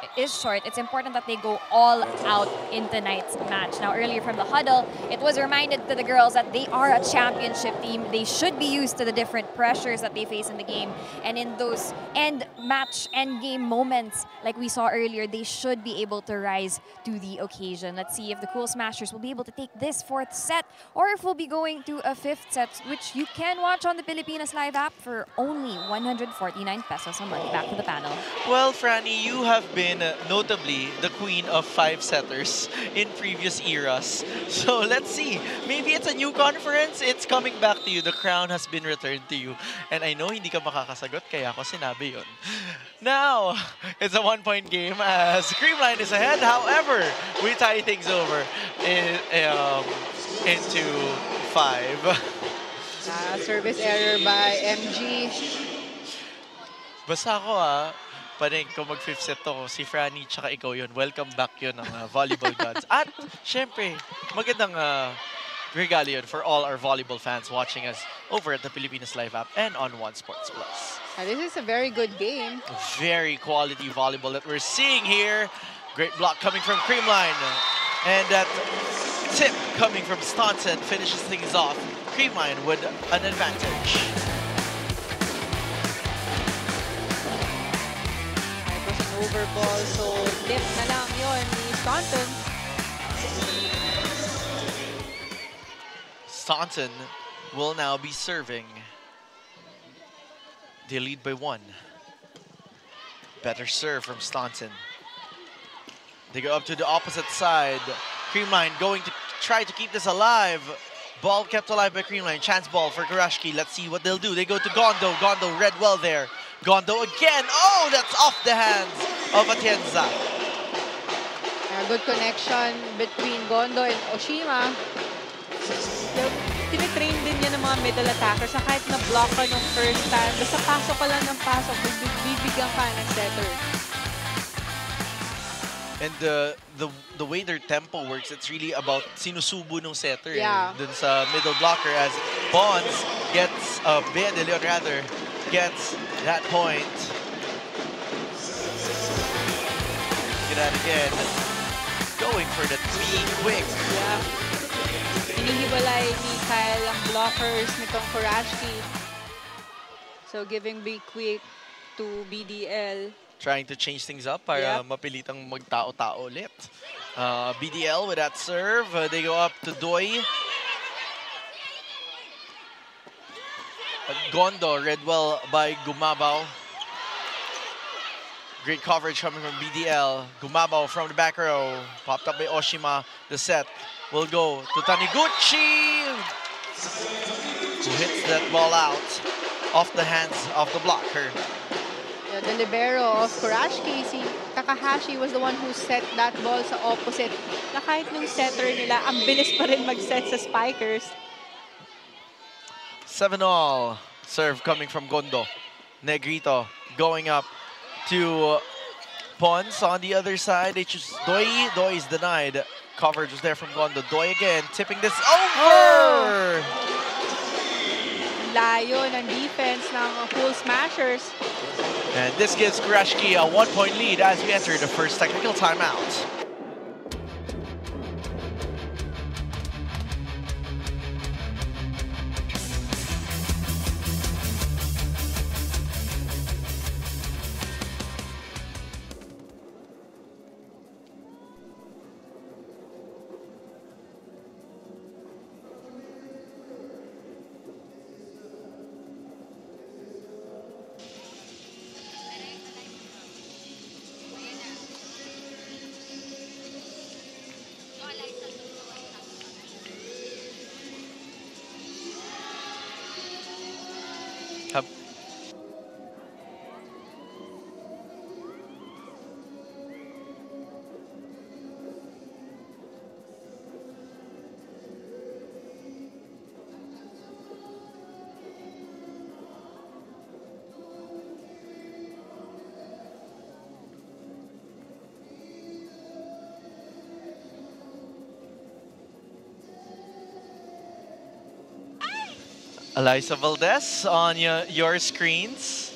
it's important that they go all out in tonight's match. Now, earlier from the huddle, it was reminded to the girls that they are a championship team. They should be used to the different pressures that they face in the game. And in those end game moments, like we saw earlier, they should be able to rise to the occasion. Let's see if the Cool Smashers will be able to take this fourth set, or if we'll be going to a fifth set, which you can watch on the Pilipinas Live app for only 149 pesos a month. Back to the panel. Well, Franny, you have been notably the queen of five-setters in previous eras. So let's see. Maybe it's a new conference. It's coming back to you. The crown has been returned to you. And I know hindi ka makakasagot, kaya ako sinabi yun. Now, it's a one-point game as Creamline is ahead. However, we tie things over into 5. Service error by MG. Basta ako Paneng, kung mag-fifth set to, si Franny tsaka ikaw yun. Welcome back yun ng Volleyball Gods. At, syempre, magandang regalo yun for all our volleyball fans watching us over at the Pilipinas Live app and on One Sports Plus. This is a very good game. Very quality volleyball that we're seeing here. Great block coming from Creamline. And that tip coming from Staunton finishes things off. Creamline with an advantage. It was an overball, so tip na lang yun ni Staunton. Staunton will now be serving. They lead by 1. Better serve from Staunton. They go up to the opposite side. Creamline going to try to keep this alive. Ball kept alive by Creamline. Chance ball for Kurashiki. Let's see what they'll do. They go to Gondo. Gondo read well there. Gondo again. Oh, that's off the hands of Atienza. Good connection between Gondo and Oshima. Tinitrain din niya ng mga middle attackers na kahit na-block ka nung first time, basta pasok ka lang ng pasok, bibigyan ka ng setter. And the way their tempo works, it's really about sinusubo ng setter. Yeah. Dun sa middle blocker as Bonds gets, Bea de Leon rather, gets that point. Get that again. Going for the three quick. Yeah. Hinihiwalay ni Kyle ang blockers nitong Kurashiki. So giving big quick to BDL. Trying to change things up para mapilitang magtao-tao ulit. BDL with that serve. They go up to Doi. Gondo read well by Gumabao. Great coverage coming from BDL. Gumabao from the back row. Popped up by Oshima. The set will go to Taniguchi, who hits that ball out off the hands of the blocker. Yeah, the libero of Kurashiki, si Takahashi, was the one who set that ball sa opposite. Na kahit nung setter nila, ang bilis pa rin mag-set sa spikers. 7-all. Serve coming from Gondo. Negrito going up to Pons on the other side. They choose Doi. Doi is denied. Coverage was there from Gondo. Doi again, tipping this over! Layo ng defense ng Cool Smashers. And this gives Kurashiki a 1-point lead as we enter the first technical timeout. Eliza Valdez on your screens,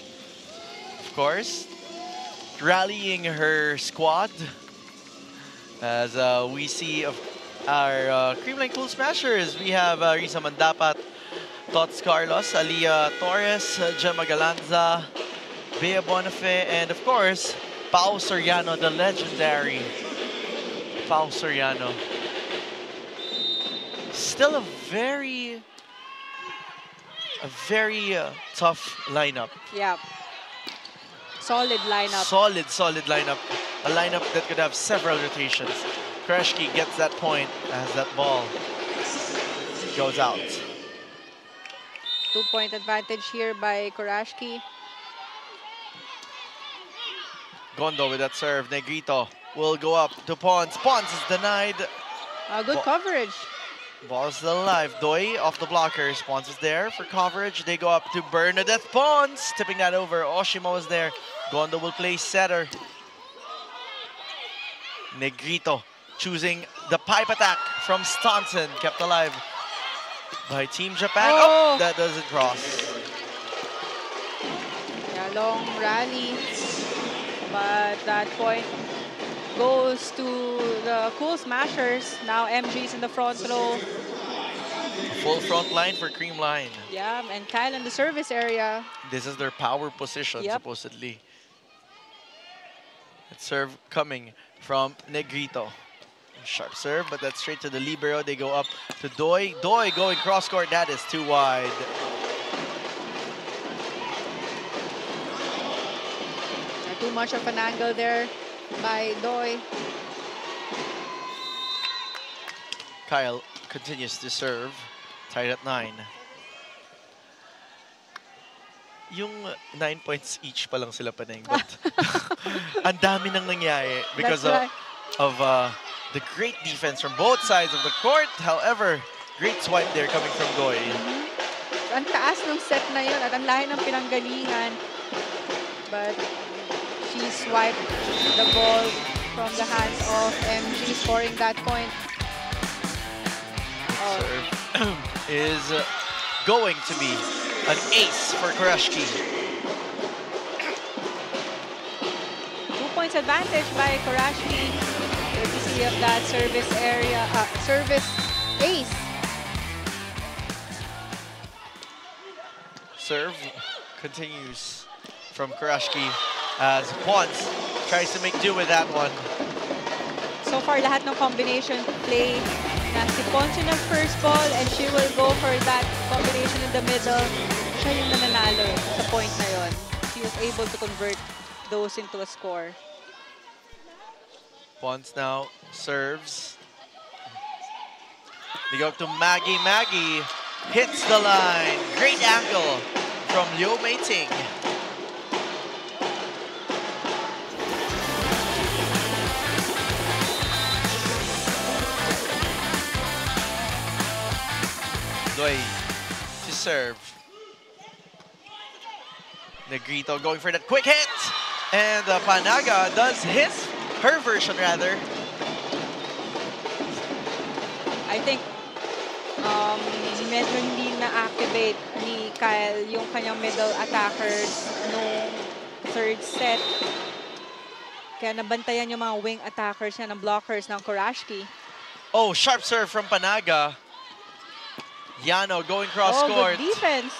of course, rallying her squad as we see of our Creamline Cool Smashers. We have Risa Mandapat, Tots Carlos, Aliyah Torres, Gemma Galanza, Bea Bonifay, and of course, Pao Soriano, the legendary Pao Soriano. Still a very tough lineup. Yeah. Solid lineup. Solid lineup. A lineup that could have several rotations. Kurashiki gets that point as that ball goes out. 2-point advantage here by Kurashiki. Gondo with that serve. Negrito will go up to Pons. Pons is denied. Good coverage. Ball is still alive. Doi off the blockers. Pons is there for coverage. They go up to Bernadette Pons, tipping that over. Oshima was there. Gondo will play setter. Negrito choosing the pipe attack from Staunton, kept alive by Team Japan. Oh, that doesn't cross. long rally. But that point goes to the Cool Smashers. Now MG's in the front row. Full front line for Creamline. Yeah, and Kyle in the service area. This is their power position, supposedly. It's serve coming from Negrito. Sharp serve, but that's straight to the libero. They go up to Doi. Doi going cross court. That is too wide. Too much of an angle there by Doi. Kyle continues to serve. Tied at 9. Yung 9 points each pa lang sila Paneng, but ang dami nang nangyari because of the great defense from both sides of the court. However, great swipe there coming from Doi. Ang taas ng set na yun at ang lahi ng pinanggalingan. But she swiped the ball from the hands of MG, scoring that point. Serve is going to be an ace for Kurashiki. 2 points advantage by Kurashiki. Courtesy of that service area, service ace. Serve continues from Kurashiki as Pons tries to make do with that one. So far, lahat ng combination play na si Pons yung first ball and she will go for that combination in the middle. Siya yung nananalo sa point na yun. She was able to convert those into a score. Pons now serves. They go up to Maggie. Maggie hits the line. Great angle from Liu Meiting. Doi to serve. Negrito going for that quick hit. And Panaga does her version rather. I think medyo hindi na-activate ni Kyle yung kanyang middle attackers noong third set. Kaya nabantayan yung mga wing attackers niya ng blockers ng Kurashiki. Oh, sharp serve from Panaga. Yano going cross court. Good defense.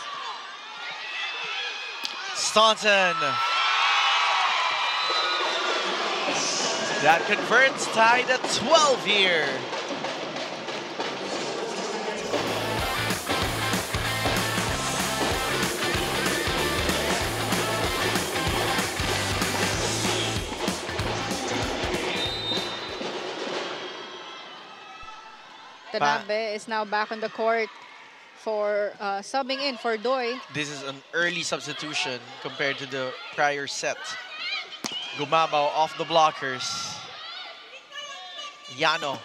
Staunton. That converts, tied at 12 here. Tanabe is now back on the court for subbing in for Doi. This is an early substitution compared to the prior set. Gumabaw off the blockers. Yano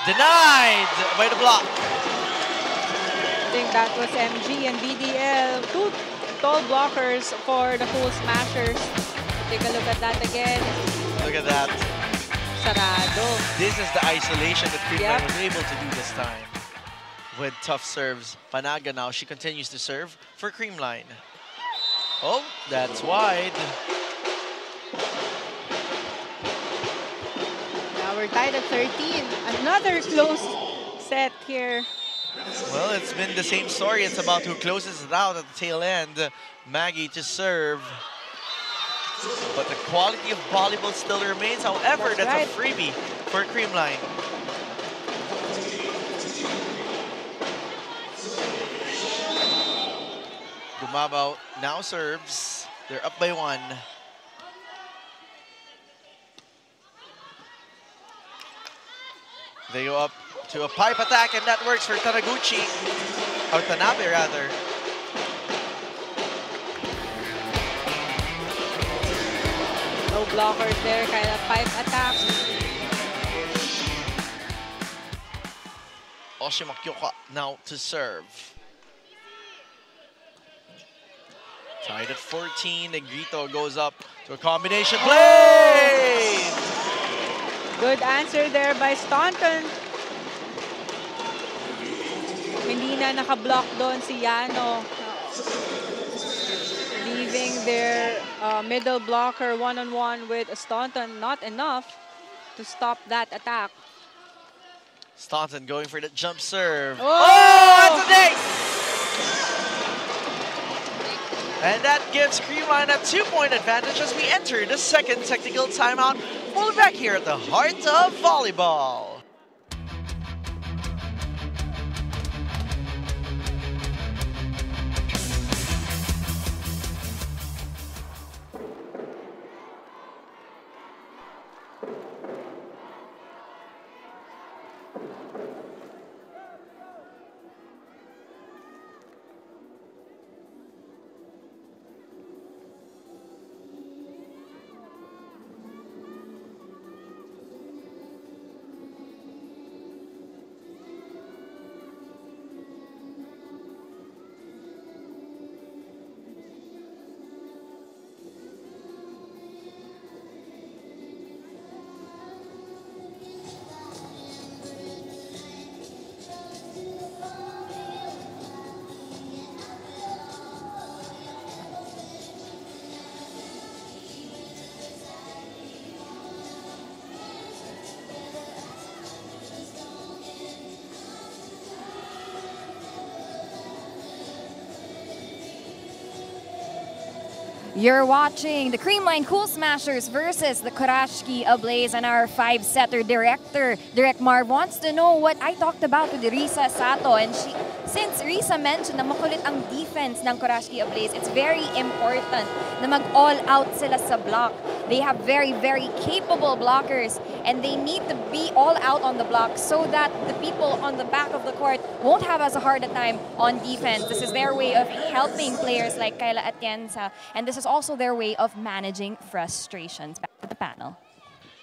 denied by the block. I think that was MG and BDL. 2 tall blockers for the Cool Smashers. Take a look at that again. Look at that. Sarado. This is the isolation that Creamline was able to do this time. With tough serves. Panaga now, she continues to serve for Creamline. Oh, that's wide. Now we're tied at 13. Another close set here. Well, it's been the same story. It's about who closes it out at the tail end. Maggie to serve. But the quality of volleyball still remains. However, that's a freebie for Creamline. Gumabaw now serves. They're up by 1. They go up to a pipe attack, and that works for Tanaguchi. Or Tanabe, rather. No blockers there, kind of pipe attack. Oshimakyoka now to serve. Tied at 14, Negrito goes up to a combination play! Good answer there by Staunton. Hindi na naka-block doon si Yano. Leaves leaving their middle blocker one-on-one with Staunton. Not enough to stop that attack. Staunton going for the jump serve. Oh, that's a ace! And that gives Creamline a 2-point advantage as we enter the second technical timeout. We'll be back here at the heart of volleyball. You're watching the Creamline Cool Smashers versus the Kurashiki Ablaze, and our 5-setter director, Direct Marv, wants to know what I talked about with Risa Sato. And since Risa mentioned na makulit ang defense ng Kurashiki Ablaze, it's very important na mag-all out sila sa block. They have very, very capable blockers, and they need to be all out on the block so that the people on the back of the court won't have as hard a time on defense. This is their way of helping players like Kayla Atienza, and this is also their way of managing frustrations. Back to the panel.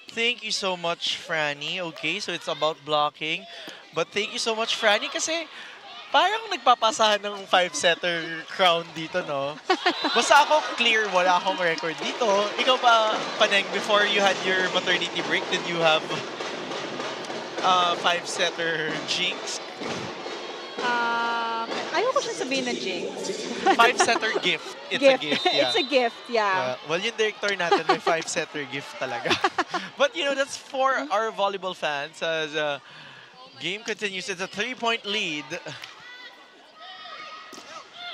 Thank you so much, Franny. Okay, so it's about blocking. But thank you so much, Franny, kasi parang nagpapasahan ng 5-setter crown dito, no? Basta ako clear, wala akong record dito. Ikaw ba, Paneng, before you had your maternity break, did you have 5-setter jinx? Ayoko siya sabihin na jinx. 5-setter gift. It's a gift, yeah. It's a gift, yeah. Well, yung director natin may 5-setter gift talaga. But, you know, that's for our volleyball fans as game continues. It's a 3-point lead.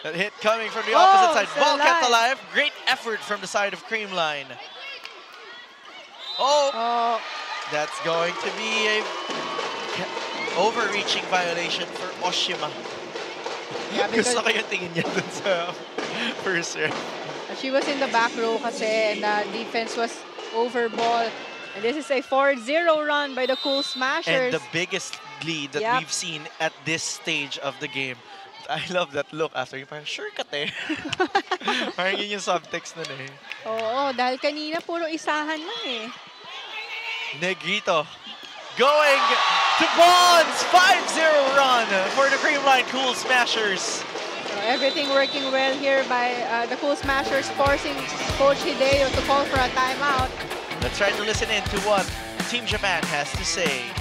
That hit coming from the opposite side. Ball kept alive. Great effort from the side of Creamline. Oh! That's going to be a overreaching violation for Oshima. Yeah, because gusto ko yung tingin niya dun sa first serve. She was in the back row kasi, and the defense was over ball. And this is a 4-0 run by the Cool Smashers. And the biggest lead that we've seen at this stage of the game. I love that look after yung parang, sure ka te. Parang yun yung subtext nun eh. Oo, dahil kanina puro isahan lang eh. Negrito going to bronze. 5-0 run for the Creamline Cool Smashers. So everything working well here by the Cool Smashers, forcing Coach Hideo to call for a timeout. Let's try to listen in to what Team Japan has to say.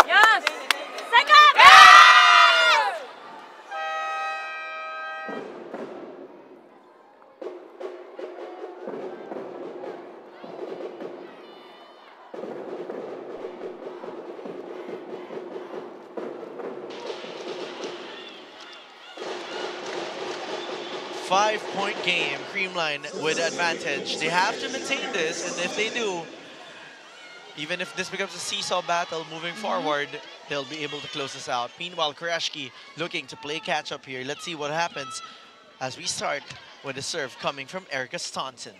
Yes! Second! 5-point game, Creamline with advantage. They have to maintain this, and if they do, even if this becomes a seesaw battle moving forward, they'll be able to close this out. Meanwhile, Kurashiki looking to play catch-up here. Let's see what happens as we start with a serve coming from Erica Staunton.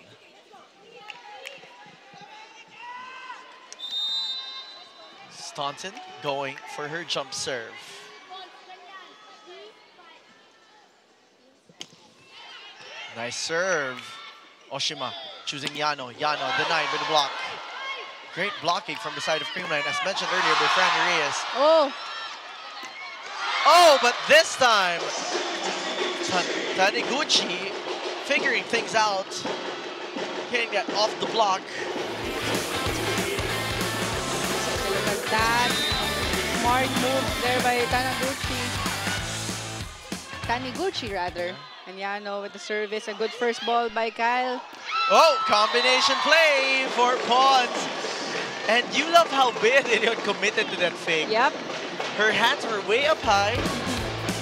Staunton going for her jump serve. Nice serve. Oshima choosing Yano. Yano denied with the block. Great blocking from the side of Creamline, as mentioned earlier by Franny Reyes. Oh! Oh, but this time, Taniguchi figuring things out, hitting that off the block. Look at that. Smart move there by Taniguchi rather. And Yano with the service. A good first ball by Kyle. Oh, combination play for Pons. And you love how Beatrion committed to that fake. Yep. Her hands were way up high.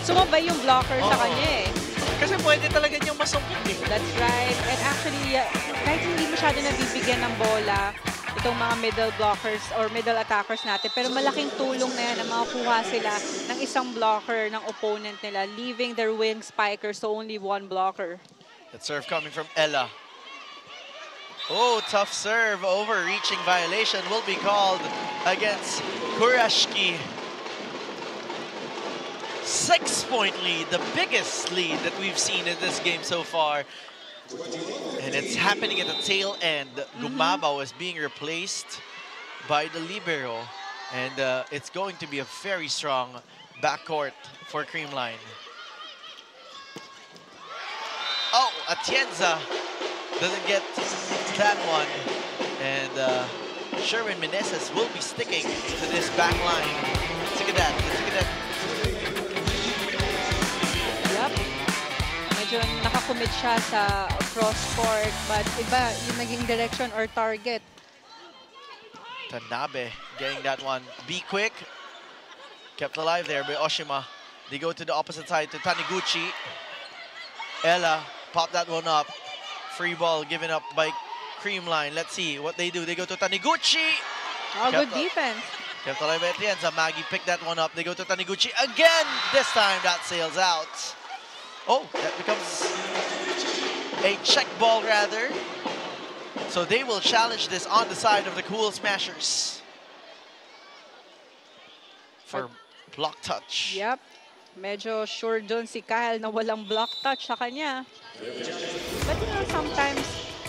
Sumabay yung blocker sa kanya eh. Kasi pwede talaga niyang masungkit eh. That's right. And actually, kahit hindi masyado nabibigyan ng bola, itong mga middle blockers or middle attackers natin, pero malaking tulong na yan na makakuha sila ng isang blocker ng opponent nila, leaving their wing spikers to only one blocker. That serve coming from Ella. Oh, tough serve. Overreaching violation will be called against Kurashiki. 6-point lead, the biggest lead that we've seen in this game so far. And it's happening at the tail end. Gumabao is being replaced by the libero. And it's going to be a very strong backcourt for Creamline. Oh, Atienza doesn't get that one. And Sherwin Meneses will be sticking to this back line. Look at that. Look at that. Yep. Medyo nakakommit siya sa cross-court, but iba yung naging direction or target. Tanabe getting that one. Be quick. Kept alive there by Oshima. They go to the opposite side to Taniguchi. Ella pop that one up. Free ball given up by Creamline. Let's see what they do. They go to Taniguchi. Oh, good defense. Kept alive by Atienza. Maggie picked that one up. They go to Taniguchi again. This time that sails out. Oh, that becomes a check ball rather. So they will challenge this on the side of the Cool Smashers for block touch. Yep. Medyo sure dun si Kyle na walang block touch sa kanya. But you know, sometimes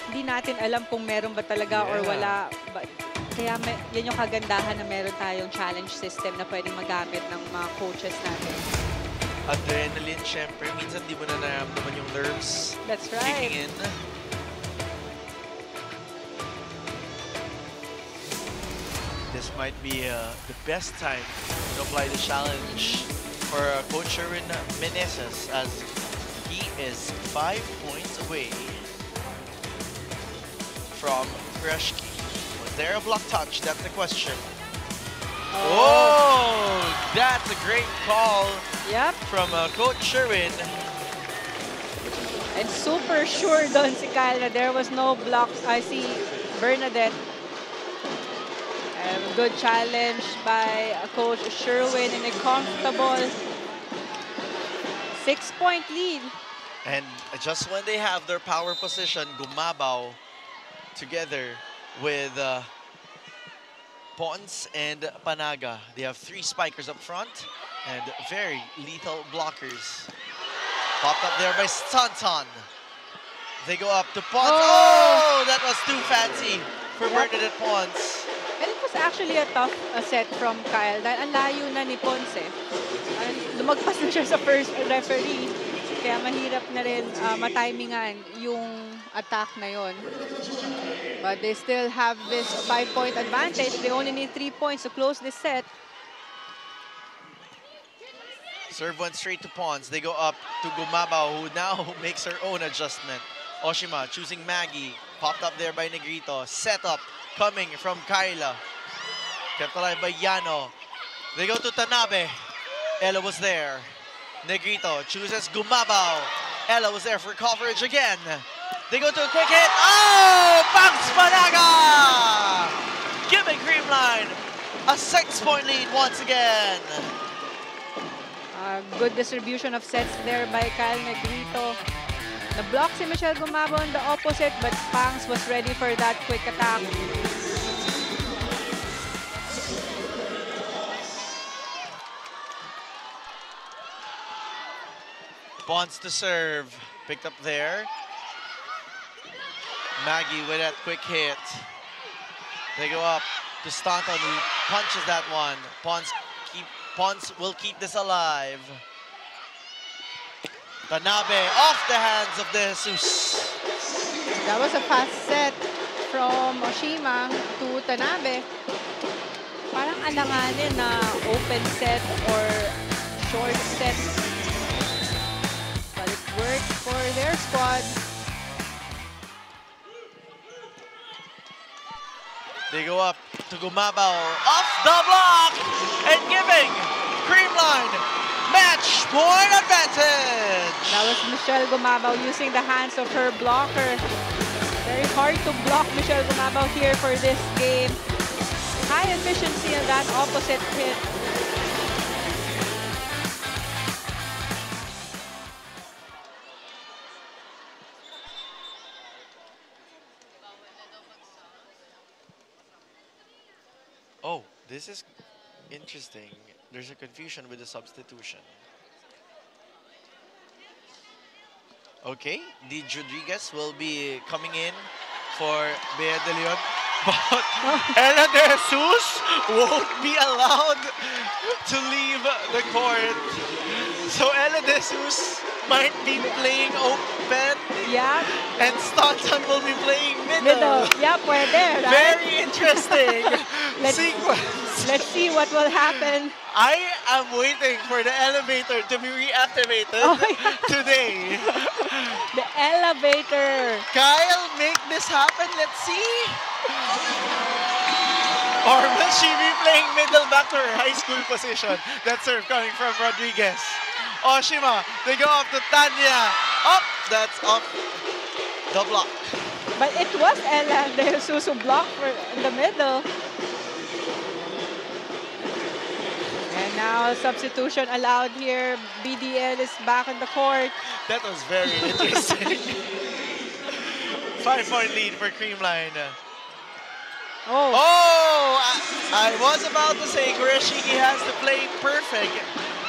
hindi natin alam kung meron ba talaga or wala. But, kaya yan yung kagandahan na meron tayong challenge system na pwedeng magamit ng mga coaches natin. Adrenaline, syempre. Minsan di mo na naramdaman yung nerves. That's right. Kicking in. This might be the best time to apply the challenge for Coach Sherwin Meneses, as he is 5 points away from Kurashiki. Was there a block touch? That's the question. Oh, that's a great call. Yep. From Coach Sherwin. And super sure doon si Kyle na there was no block. I see Bernadette. Good challenge by Coach Sherwin in a comfortable 6-point lead. And just when they have their power position, Gumabao together with Pons and Panaga. They have 3 spikers up front and very lethal blockers. Popped up there by Stanton. They go up to Pons. Oh, that was too fancy for Bernadette Pons. And it was actually a tough set from Kyle dahil ang layo na ni Ponce. Lumagpas na siya sa first referee. Kaya mahirap na rin matimingan yung attack na yon. But they still have this 5-point advantage. They only need 3 points to close this set. Serve went straight to Pons. They go up to Gumabao, who now makes her own adjustment. Oshima choosing Maggie. Popped up there by Negrito. Set up coming from Kyla. Kept alive by Yano. They go to Tanabe. Ella was there. Negrito chooses Gumabao. Ella was there for coverage again. They go to a quick hit. Oh! Banks Panaga! Giving Creamline a 6-point lead once again. Good distribution of sets there by Kyle Negrito. Na-block si Michelle Gumabao on the opposite, but Pangs was ready for that quick attack. Pons to serve. Picked up there. Maggie with that quick hit. They go up to Stanton, who punches that one. Pons will keep this alive. Tanabe off the hands of De Jesus. That was a fast set from Oshima to Tanabe. Parang alanganin na open set or short set. But it worked for their squad. They go up to Gumabao, off the block, and giving Creamline match point advantage. That was Michelle Gumabao using the hands of her blocker. Very hard to block Michelle Gumabao here for this game. High efficiency on that opposite hit. Oh, this is interesting. There's a confusion with the substitution. Okay, Di Rodriguez will be coming in for Bea de Leon, but Ella de Jesus won't be allowed to leave the court. So Ella de Jesus might be playing open. Yeah. And Stanton will be playing middle. Yeah, pwede, right? Very interesting sequence. Let's see what will happen. I am waiting for the elevator to be reactivated today. The elevator. Kyle, make this happen. Let's see. Or will she be playing middle back to her high school position? That serve coming from Rodriguez. Oshima, they go up to Tanya. Up, that's up the block. But it was Ella de Jesus who blocked in the middle. And now substitution allowed here. BDL is back on the court. That was very interesting. 5-point lead for Creamline. Oh, I was about to say Kurashiki has to play perfect.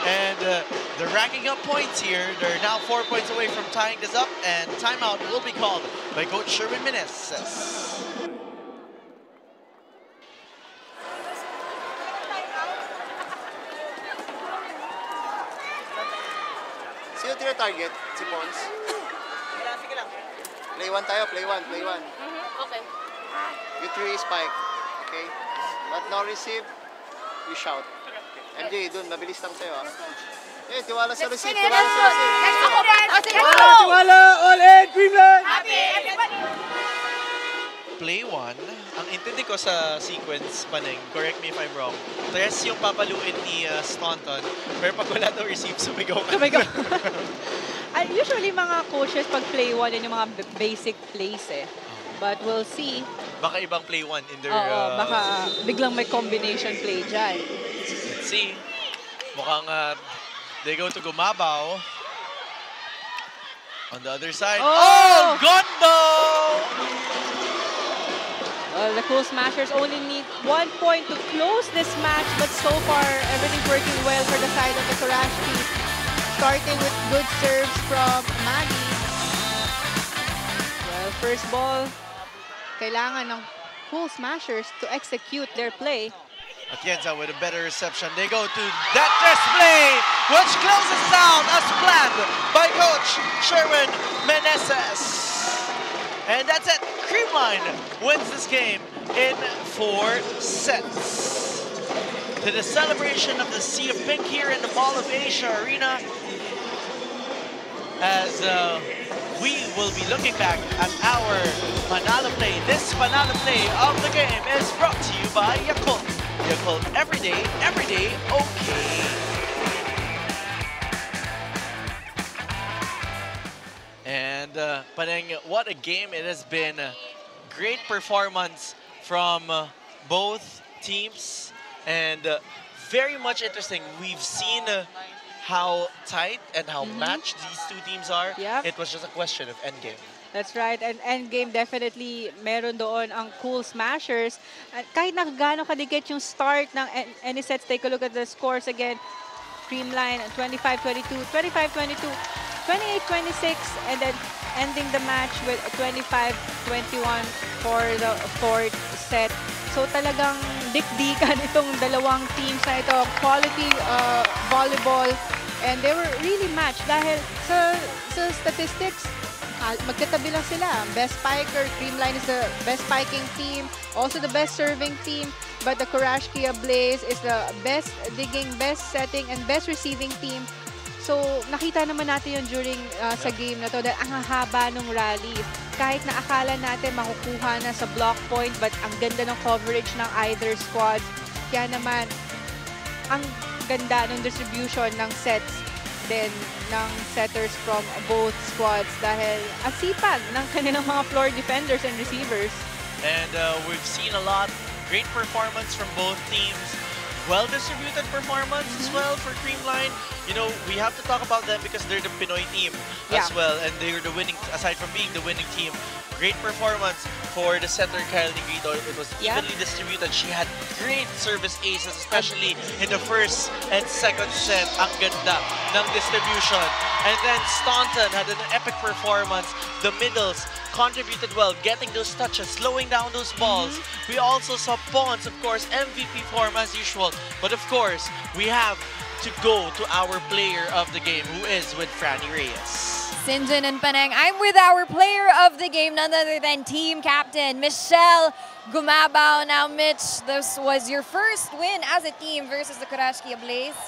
And they're racking up points here. They're now 4 points away from tying this up, and timeout will be called by Coach Sherwin Meneses. Sino tina-target? Si Pons? Sige lang. Play one tayo, play one. Okay. You three spike, okay? But no receive, you shout. MJ, dun, mabilis lang sa'yo. Eh, tiwala sa receive, tiwala sa receive. Tiwala, all in, Creamline! Happy, everybody! Play 1, ang intindi ko sa sequence, Paneng, correct me if I'm wrong, 3 yung papaluin ni Staunton, pero pag wala daw receive, sumigaw ka. Usually mga coaches pag play 1, yun yung mga basic plays eh. But we'll see. Baka ibang play 1 in their... baka biglang may combination play dyan. Let's see. Mukhang they go to Gumabao. On the other side. Oh, Gondo! Well, the Cool Smashers only need 1 point to close this match, but so far, everything's working well for the side of the Kurashiki. Starting with good serves from Maggie. Well, first ball, kailangan ng Cool Smashers to execute their play. Atienza with a better reception. They go to that display, which closes out as planned by Coach Sherwin Meneses. And that's it. Creamline wins this game in 4 sets. To the celebration of the Sea of Pink here in the Mall of Asia Arena, as we will be looking back at our Panalo play. This Panalo play of the game is brought to you by Yakult. Yakult every day, okay. And Paneng, what a game it has been. Great performance from both teams, and very much interesting. We've seen how tight and how matched these two teams are. Yep. It was just a question of endgame. That's right. And endgame definitely meron doon ang Cool Smashers. At kahit na gaano kadikit yung start ng any sets, take a look at the scores again. Creamline 25-22, 25-22, 28-26, and then ending the match with 25-21 for the 4th set. So talagang dikdikan itong dalawang teams na ito. Quality volleyball. And they were really matched dahil sa statistics, magkatabi lang sila. Best spiker, Creamline is the best spiking team, also the best serving team. But the Kurashiki Ablaze is the best digging, best setting, and best receiving team. So nakita naman natin yun during sa game na to dahil ang haba ng rally. Kahit na akala natin makukuha na sa block point, but ang ganda ng coverage ng either squads. Kaya naman, ang ganda ng distribution ng sets din ng setters from both squads dahil asipag ng kanilang mga floor defenders and receivers. And we've seen a lot. Great performance from both teams. Well-distributed performance as well for Creamline. You know, we have to talk about them because they're the Pinoy team as well. And they're the winning, aside from being the winning team. Great performance for the center, Kyle Negrito. It was evenly distributed. She had great service aces, especially in the first and second set. Ang ganda ng distribution. And then Staunton had an epic performance. The middles contributed well, getting those touches, slowing down those balls. We also saw Pons, of course, MVP form as usual. But of course, we have to go to our player of the game, who is with Franny Reyes. Sinjin and Panang, I'm with our player of the game, none other than team captain, Michelle Gumabao. Now, Mitch, this was your first win as a team versus the Kurashiki Ablaze.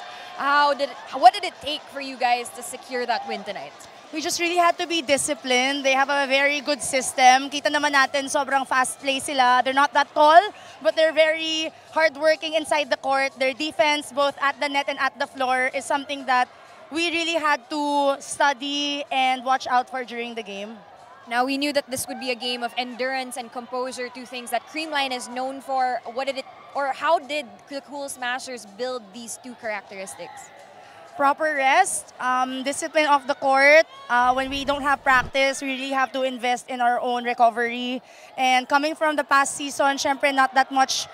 What did it take for you guys to secure that win tonight? We just really had to be disciplined. They have a very good system. Kita naman natin, sobrang fast play sila. They're not that tall, but they're very hardworking inside the court. Their defense, both at the net and at the floor, is something that we really had to study and watch out for during the game. Now, we knew that this would be a game of endurance and composure, two things that Creamline is known for. How did the Cool Smashers build these two characteristics? Proper rest, discipline off the court. When we don't have practice, we really have to invest in our own recovery. And coming from the past season, syempre not that much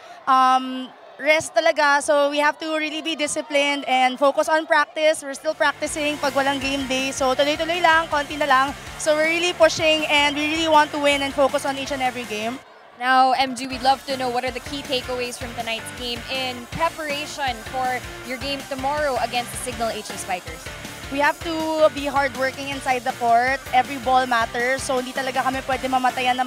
rest talaga. So we have to really be disciplined and focus on practice. We're still practicing pag walang game day. So tuloy-tuloy lang, konti na lang. So we're really pushing and we really want to win and focus on each and every game. Now, MG, we'd love to know what are the key takeaways from tonight's game in preparation for your game tomorrow against the Signal HE Spikers. We have to be hardworking inside the court. Every ball matters. So hindi talaga kami pwede mamatayan ng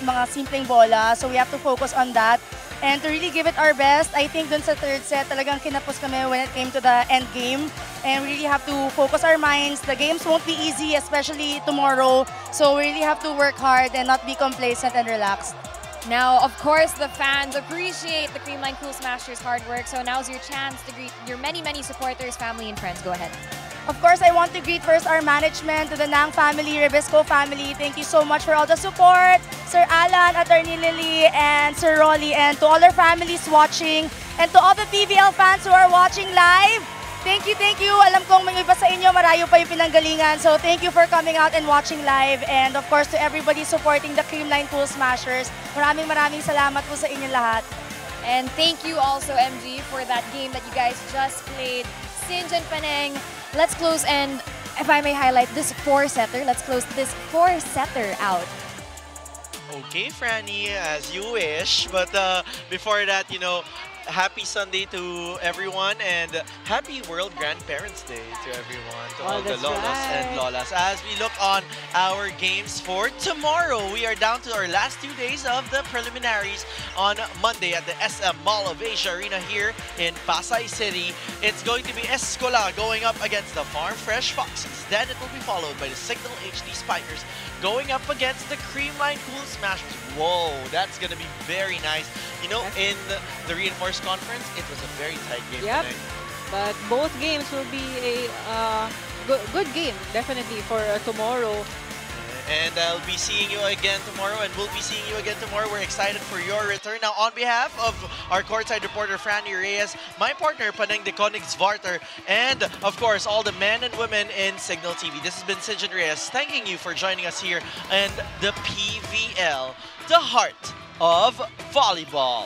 mga simpleng bola. So we have to focus on that. And to really give it our best, I think dun sa third set, talagang kinapos kami when it came to the end game. And we really have to focus our minds. The games won't be easy, especially tomorrow. So we really have to work hard and not be complacent and relaxed. Now, of course, the fans appreciate the Creamline Cool Smashers' hard work. So now's your chance to greet your many, many supporters, family, and friends. Go ahead. Of course, I want to greet first our management, to the Nang family, Rebisco family. Thank you so much for all the support. Sir Alan, Attorney Lily, and Sir Rolly, and to all our families watching, and to all the PVL fans who are watching live. Thank you, thank you. Alam kong may iba sa inyo, marayo pa yung pinanggalingan. So thank you for coming out and watching live. And of course, to everybody supporting the Creamline Cool Smashers. Maraming salamat po sa inyo lahat. And thank you also, MG, for that game that you guys just played. Sinj and Panang, let's close, and if I may highlight this four-setter, let's close this four-setter out. Okay, Franny, as you wish. But before that, you know, happy Sunday to everyone and happy World Grandparents Day to everyone, to all the lolas and lolas. As we look on our games for tomorrow, we are down to our last 2 days of the preliminaries on Monday at the SM Mall of Asia Arena here in Pasay City. It's going to be Escola going up against the Farm Fresh Foxes. Then it will be followed by the Signal HD Spikers going up against the Creamline Cool Smashers. Whoa, that's going to be very nice. You know, in the Reinforced Conference, it was a very tight game tonight. But both games will be a good game, definitely, for tomorrow. And I'll be seeing you again tomorrow, and we'll be seeing you again tomorrow. We're excited for your return. Now, on behalf of our courtside reporter, Franny Reyes, my partner, Panang de Koenigswarter, and, of course, all the men and women in Signal TV, this has been Sinjin Reyes, thanking you for joining us here and the PVL, the heart of volleyball.